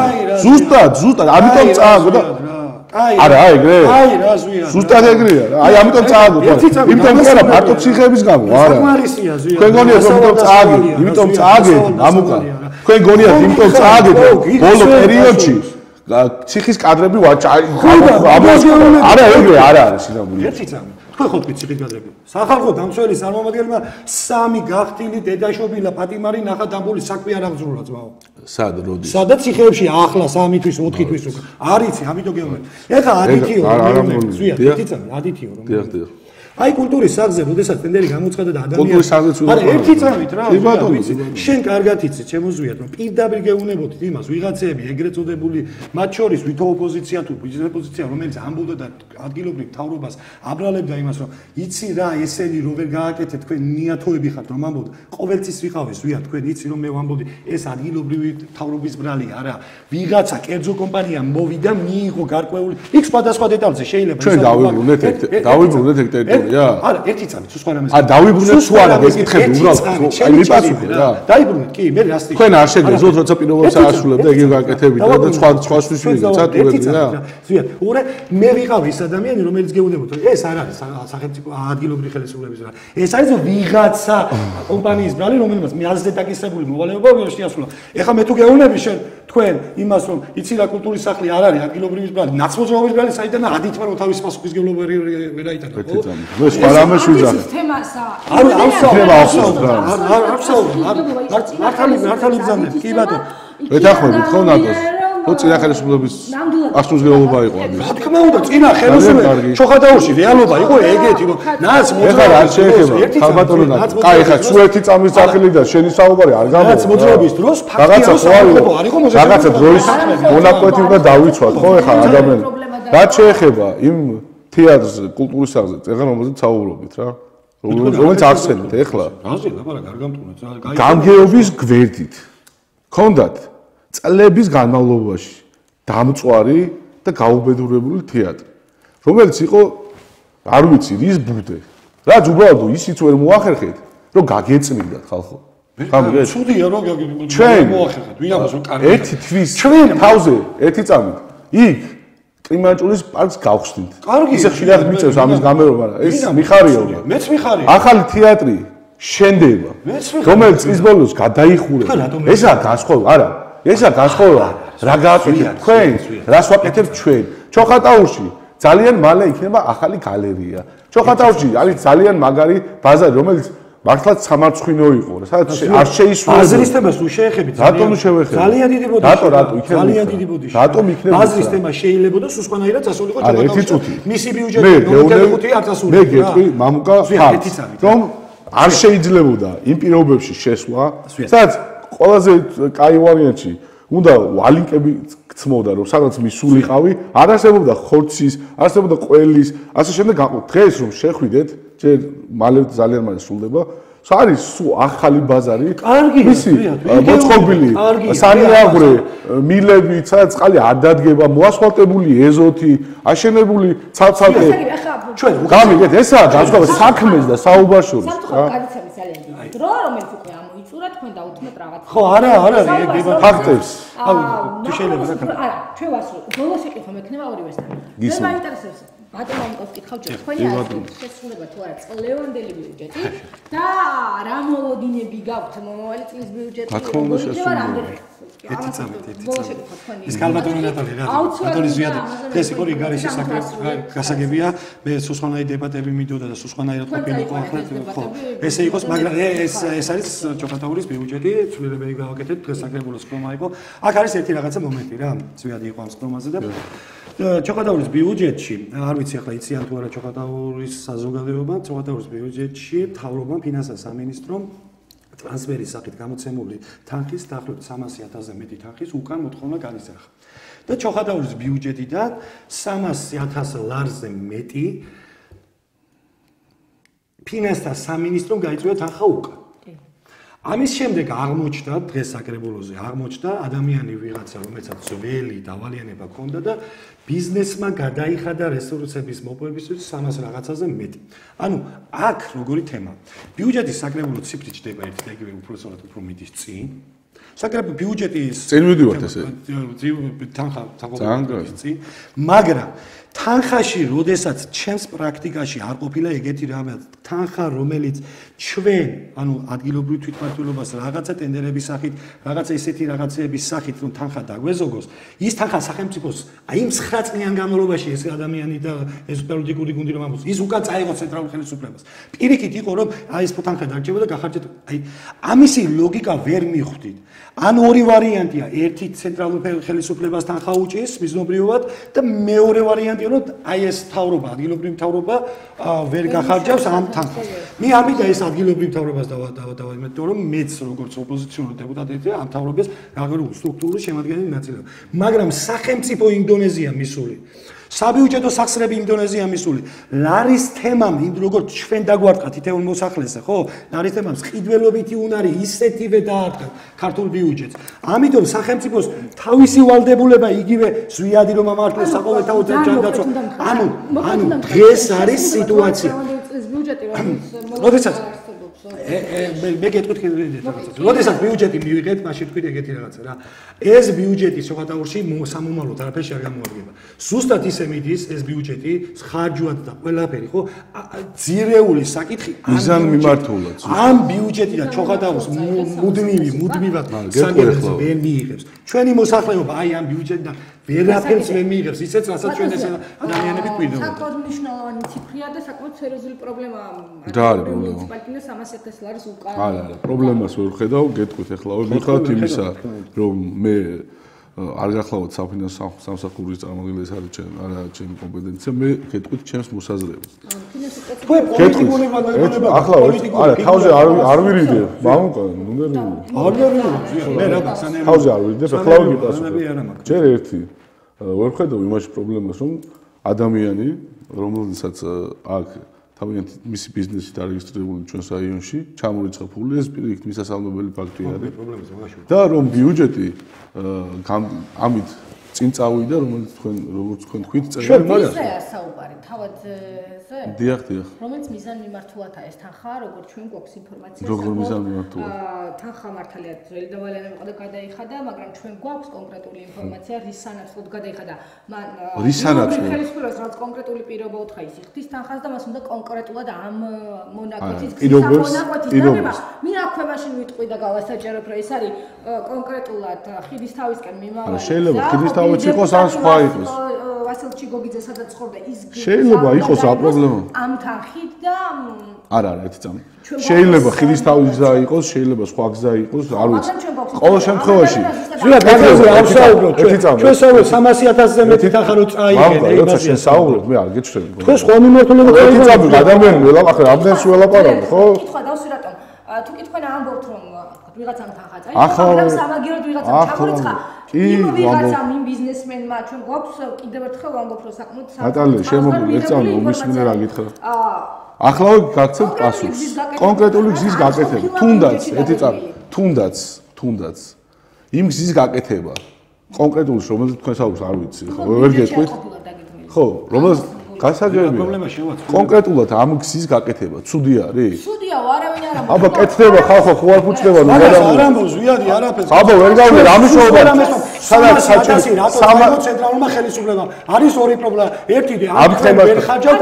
ზუსტად ამიტომ წააგო და არა, ეგრე? აი, რა ზვია. ზუსტად ეგრეა. აი, ამიტომ წააგოთ. იმიტომ კი არა, მარტო ციხეების გამო, არა. საკმარისია ზვია. თქვენ გონიათ, იმიტომ წააგეთ, იმიტომ წააგეთ, მამუკა. თქვენ გონიათ, იმიტომ წააგეთ ბოლო პერიოდში ციხის კადრები არა, ეგრე არა არის სინამდვილე. ერთი წამი. თქვენ ხო თქვით ციხის კადრები. სახალხო დამცველი წარმომადგენელმა 3 გახტილი დედაშობილა პატიმარი ნახატამბული საქმე არ აღძრულა ძმაო. სად როდის? სადაც ციხეებში ახლა 3 თვის 4 თვის უკვე. არიცი, ამიტომ გეუბნები. ეხლა ადითიო რომ ზვია, ერთი წამი, ადითიო რომ. დიახ. აი კულტურის საგზე, როდესაც ტენდერი გამოცხადა და ადამიანი კულტურის საგზეც უნდა. არა, ერთი წამით რა. ვიცი, შენ კარგად იცი, ჩემოზვიათ, რომ პირდაპირ გეუნებოდით იმას, ვიღაცები ეგრეთ წოდებული, მათ შორის ვითო ოპოზიცია თუ ოპოზიცია, რომელიც ამბობდა და ადგილობრივ მთავრობას აბრალებდა იმას, რომ იცი რა, ესენი რო ვერ გააკეთეთ, თქვენ ნიათოები ხართ, რომ ამბობთ, ყოველთვის ვიყავე ზვია, თქვენ იცი რომ მე ვამბობდი, ეს ადგილობრივი მთავრობის ბრალი არა. ვიღაცა კერძო კომპანია მოვიდა, მიიღო გარკვეული იქ სხვადასხვა დეტალზე შეიძლება ჩვენ დავიბრუნეთ ეგ ტერიტორია. არა, ერთი წამი, თუ სხვა რამეს. დავიბრუნეთ თუ არა, გეკითხები უბრალოდ. აი მიპასუხე რა. დაიბრუნეთ, კი, მე რასტი. თქვენ არ შეგეძლოთ, როცა პირობებს ააშულებდა, ეგ გაკეთებით და სხვა სვისვიგეცა ტურები რა. ზვია, უბრალოდ მე ვიყავ ის ადამიანი, რომელიც გეუბნებოდა, ეს არ არის სახელმწიფო ადგილობრივი ხელისუფლების რა. ეს არის ვიღაცა კომპანიის ბრალი, რომელმაც მე აზრზე დაკისრებული მოვალეობა შეასრულა. ეხლა მე თუ გეუბნები შენ თქვენ იმას, რომ იცი რა კულტურის სახლი არ არის ადგილობრივი ბრალი, ნაცმოძრაობის ბრალი საიდან ადითმა რომ თავის პასუხისგებლობა ვერ აიტანა. მე სხვა რამეს ვიძახ. მართალი ბრძანებ, კი ბატონო. ვეთანხმებით ხო ნატოს? ხო წინა ხელისუფლების პასუხისმგებლობა იყო ამის. რა თქმა უნდა, წინა ხელისუფლების ჩოხატაურში რეალობა იყო ეგეთი, რომ ნაც ეხლა არ შეიძლება. ხალბატონო ნატო. კაი, ხა სულ ერთი წამის სახელი და შენი საუბარი არ გამოვა. ნაც მოძრაობის დროს რაღაცა არის ხო? რაღაცა დროის მონაკვეთი უნდა დავიცვათ ხო ეხლა ადამიანს. რაც შეეხება იმ თეატრს კულტურის სახლზე წეგან რომელზეც საუბრობთ რა რომელიც ახსენეთ ეხლა რაზე ლაპარაკ არ გამტყუნეთ გამგეობის გვერდით ქონდათ წლების განმავლობაში დამწვარი და გაუბედურებული თეატრი რომელიც იყო არ ვიცი რის ბუდე რაც უბრალოდ ისიც ვერ მოახერხეთ რომ გაგეწმინდათ ხალხო გამიგეთ ცუდია რომ მოახერხეთ ვინ ამას რომ კარგი ერთი თვის ჩვენ თავზე ერთი წამით იქ კრიმანჭულის პარკს გავხსნით. ისე ხშირად მიწევს ამის გამერობა რა. ეს მიხარია. მეც მიხარია. ახალი თეატრი შენდება. რომელიც წლის ბოლოს გადაიხურა. ესაა განსხვავება, არა. ესაა განსხვავება. რა გააკეთეთ თქვენ? რას ვაკეთებთ ჩვენ? ჩოხატაურში ძალიან მალე იქნება ახალი გალერეა. ჩოხატაურში არის ძალიან მაგარი ბაზარი, რომელიც მართლაც სამარცხვინო იყო რა. სადაც არ შეისრულებოდა. ბაზრის თემას თუ შეეხებით, რატომ შევეხები? ძალიან დიდი ბოდიში. რატო იქნება? ძალიან დიდი ბოდიში. რატომ იქნება? ბაზრის თემა შეიძლებოდა სულ სხვანაირად წასულიყო ჩოხატაურში. მისი ბიუჯეტი 0.5 არ წასულიყო. მე გეტყვი მამუკა რომ არ შეიძლებოდა იმ პირობებში შესვლა, სადაც ყველაზე კაი ვარიანტი უნდა ვალინკები გწმოდა რომ სადაც მისულიყავი, არ არსებობდა ხორცის, არსებობდა ყველის, ასე შემდეგ გაყოთ. დღეს რომ შეხვიდეთ ჯერ მალე ძალიან მალე სრულდება. არის სულ ახალი ბაზარი. კარგი, მისი მოწყობილი, სანიაღვრე, მილები, სადაც წყალი არ დადგება, მოასფალტებული ეზოთი, აშენებული ცალ-ცალკე. ჩვენ გამიგეთ, ესაა განსხვავება საქმეს და საუბარშორის. გადაცემის ძალიან დიდი დრო, რომელიც უკვე ამოიწურა, თქვენ დაუთმეთ რაღაც. ხო, არა, ეგ ფაქტებს. თუ შეიძლება რა არა, ჩვენ ვასრულებთ. ბოლოს ეკითხვა მექნება ორივესთან. მე მაინტერესებს ბატონო ამკოს კითხავ თქვენი აზრით შესრულება თუ არა წლევანდელი ბიუჯეტი და რა მოლოდინები გაქვთ მომავალი წლის ბიუჯეტი ერთი წამით ის კალბატონი ნატალი რა ნატალი ზიად ეს იყო რიგარიში გასაგებია მე სუსხანაი დებატები მიდოდა და სუსხანაირად ყოფილიყო ახლა ხო ესე იყოს მაგრამ ეს არის ჩოხატაურის ბიუჯეტი ცვლილებები გავაკეთეთ დღეს საკრებულოს ხმა იყო აქ არის ერთი რაღაცა მომენტი რა ზიადი იყო ამ სკრომაზე და ჩოხატაურის ბიუჯეტში არ ვიცი ახლა იციან თუ არა ჩოხატაურის საზოგადოება ჩოხატაურის ბიუჯეტში მთავრობამ ფინანსთა სამინისტრომ ტრანსფერის სახით გამოცემული თანხის დაახლოებით 300,000-ზე მეტი თანხის უკან მოთხოვნა განიზრახა და ჩოხატაურის ბიუჯეტიდან 300,000 ლარზე მეტი ფინანსთა სამინისტრომ გაიწვია თანხა უკან ამის შემდეგ აღმოჩნდა დღეს საკრებულოზე აღმოჩნდა ადამიანი ვიღაცა რომელსაც ძველი დავალიანება ჰქონდა და ბიზნესმა გადაიხადა რესურსების მოპოვებისთვის 300 რაღაცაზე მეტი. ანუ აქ როგორი თემა. ბიუჯეტის საკრებულო ციფრი ჩდება ერთი და იგივე უпроსორად უფრო მიდის წინ. საკრებო ბიუჯეტი წინ მივიდივართ ესე. თანხა წინ, მაგრამ თანხაში, როდესაც ჩემს პრაქტიკაში არ ყოფილა ეგეთი რამე, თანხა, რომელიც ჩვენ, ანუ ადგილობრივ თვითმმართველობას რაღაცა ტენდერების სახით, რაღაცა ისეთი რაღაცეების სახით, რომ თანხა დაგვეზოგოს, ის თანხა სახელმწიფოს აი 9 წლიან განმავლობაში ეს ადამიანი და ეს პოლიტიკური გუნდი რომ ამბობს, ის უკან წაიღო ცენტრალურ ხელისუფლებას. პირიქით იყო, რომ აი ეს თანხა დარჩებოდა გახარჯეთ, აი ამისი ლოგიკა ვერ მიხვდით. ან ორი ვარიანტია, ერთი ცენტრალურ ხელისუფლებას თანხა უჭის მიზნობრივად და მეორე ვარიანტია, რომ აი ეს თავრობა, ადგილობრივი თავრობა ვერ გახარჯავს ამ თანხას. მე ამიტომ ეს ადგილობრივ თავრობას დავიმეტო, რომ მეც როგორც ოპოზიციონერი დეპუტატი ამ თავრობას რაღაცა სტრუქტურული შემადგენელი ნაწილია. მაგრამ სახელმწიფო ინდონეზია მისული საბიუჯეტო სახსრები ინდონეზია მისული. ლარის თემამ, როგორც ჩვენ დაგვარტყა თითოეულ მოსახლეზე, ხო? ლარის თემამ მყიდველობითი უნარი ისეთივე დაარტყა ქართულ ბიუჯეტს. ამიტომ სახელმწიფოს თავისი ვალდებულება იგივე ზვიადი რომ ამართლეს საყოველთაო ჯანდაცვა. ანუ დღეს არის სიტუაცია. როდესაც მე გეტყვით რაღაცა. როდესაც ბიუჯეტი მივიღეთ, მაშინ თქვით ეგეთი რაღაცა რა. ეს ბიუჯეტი სოხატაურში სამომავლოდ არაფერში არ გამოადგება. ზუსტად ისე მიდის ეს ბიუჯეტი ხარჯვად და ყველაფერი, ხო? ძირეული საკითხი მიზანმიმართულად. ამ ბიუჯეტიდან სოხატაურს მუდმივად საგერებს ვერ მიიღებს. ჩვენი მოსახლეობა აი ამ ბიუჯეტიდან ვერაფერს ვერ მიიღებს, ისეც რასაც ჩვენ ეს ადამიანები გვინდოდა. საკმაოდ მნიშვნელოვანი ციფრია და საკმაოდ სერიოზული პრობლემაა. რა არის პრობლემა? 300,000 ლარის უკან. არა, პრობლემას ვერ ხედავ, გეტყვით ახლა, მიხვდათ იმისა, რომ მე არ გახლავთ საფინანსო სამსახურის წარმომადგენელი, ეს არის ჩემი კომპეტენცია, მე გეტყვით ჩემს მოსაზრებას. ახლა არა, თავზე არ ვირიდე, მამუკა, არ ვირიდე. მე რა გასანემ. თავზე არ ვირიდე, ახლა ვიგიტასო. ჯერ ერთი ვერ ხედავ იმაში პრობლემას, რომ ადამიანი, რომელსაც აქ თავიანთი მისი ბიზნესი დარეგისტრირებული ჩვენს რაიონში, ჩამორიცხა ფული, ეს პირიქით მისასალმებელი ფაქტი არის. და რომ ბიუჯეტი ამით წინ წავიდა, რომელიც როგორც თქვენ თქვით, წერილი მაგას. ისეა საუბარი, თავად ზე? დიახ. რომელიც მიზანმიმართულადაა ეს თანხა, როგორც ჩვენ გვაქვს ინფორმაცია. როგორ მიზანმიმართულად? თანხა მართალია ძველი დავალიანები ყოდა გადაიხადა, მაგრამ ჩვენ გვაქვს კონკრეტული ინფორმაცია, რის სანაცვლოდ გადაიხადა. რის სანაცვლოდ? ხელისუფლებას რაც კონკრეტული პირობა უთხრა ის იხდის თანხას და მას უნდა კონკრეტულად ამ მონაკვეთის პირობებს მე აქვე მაშინ ვიტყვი და გავასაჭერებ, რომ ეს არის კონკრეტულად ხიდისთავისკენ მიმავალი. შეიძლება ხიდისთავიც იყოს ან სხვა იყოს. ვასილ ჩიგოგიძე სადაც ცხოვრდა ის შეიძლება იყოს რა პრობლემა? ამ თანხით და არა, ერთი წამი. შეიძლება ხიდისთავის გზა იყოს, შეიძლება სხვა გზა იყოს, არ ვიცი. ყოველ შემთხვევაში ზუსტად მაგაზე არ ვსაუბრობ ჩვენ. ჩვენ საუბრობთ 300,000-ზე მეტი თანხა რო წაიღენ როცა შენ საუბრობ, მე არ გეჩვენი. თქვენ სხვა მიმართულებით ერთი წამი ადამიანი ველაპარაკ, ამდენს ველაპარაკო, ხო? კითხვა დავსვი რატომ? თუ კითხვა ამბობთ რომ ვიღაცამ თანხა წაიღო, მაგრამ სამაგიეროდ ვიღაცამ ჩამორიცხა. იმ ვიღაცამ იმ ბიზნესმენმა ჩვენ გვაქვს კიდევ ერთხელ ვამბობ რომ საკმაოდ ბატალე შემოგვი ერთ წამი უმისმინე რა გითხრა. ახლა გაგცეთ პასუხს. კონკრეტული გზის გაკეთება. თუნდაც ერთი წამი, თუნდაც იმ გზის გაკეთება. კონკრეტული რომელიც თქვენ საუბრობთ არ ვიცი, ხო, ვერ გეტყვით. ხო, რომელიც გასაგებია. კონკრეტულად ამ გზის გაკეთება, ცუდი არის? ცუდია, არავინ არ ამბობს. აბა კეთდება ხალხო, ხო არ ფუჭდება ნუ არ ამბობს, ზვიადი არაფერს. აბა ვერ გავიგე, რა მიშოვდა? სადაც საჭირო ცენტრალურმა ხელისუფლებამ არის ორი პრობლემა. ერთი ამ თემას ვერ ხარჯავთ,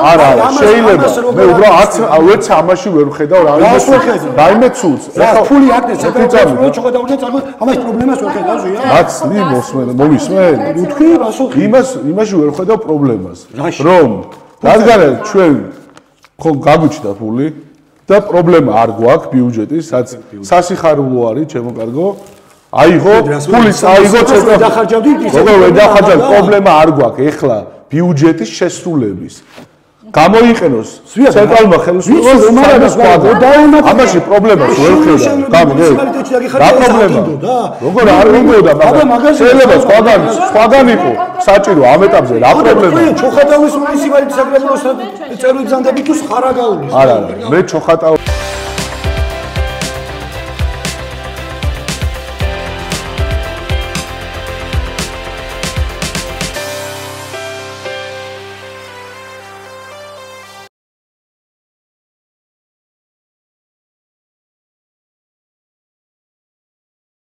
არა, შეიძლება. მე უბრალოდ ვერც ამაში ვერ ვხედავ რაიმე ცუდს. რა ფული აკეთებს ცენტრალურ ჩოხატაურზე წარგო, ამას პრობლემას ვერ ხედავ ზვიადი. რაც მომისმენ? თქვი პასუხი. იმაში ვერ ვხედავ პრობლემას. რომ რადგან ჩვენ ხო გაგვიჩნდა ფული და პრობლემა არ გვაქვს ბიუჯეტის, რაც სასიხარულო არის, ჩემო კარგო. აიღო, ფული წაიღო ცენტრალურ დახარჯავდი ის. როგორ დახარჯავ, პრობლემა არ გვაქვს ეხლა ბიუჯეტის შესრულების. გამოიყენოს ცენტრალურმა ხელისუფლებამ ამაში პრობლემას ვერ ხედავ. გამიგე? რა პრობლემა? როგორ არ მინდოდა, მაგრამ შეიძლება სხვაგან იყო საჭირო ამ ეტაპზე რა პრობლემა? ჩოხატაურის მუნიციპალიტეტის საკრებულოს წერილ ბრძანდებით თუ ხარაგაულის. არა, მე ჩოხატაურის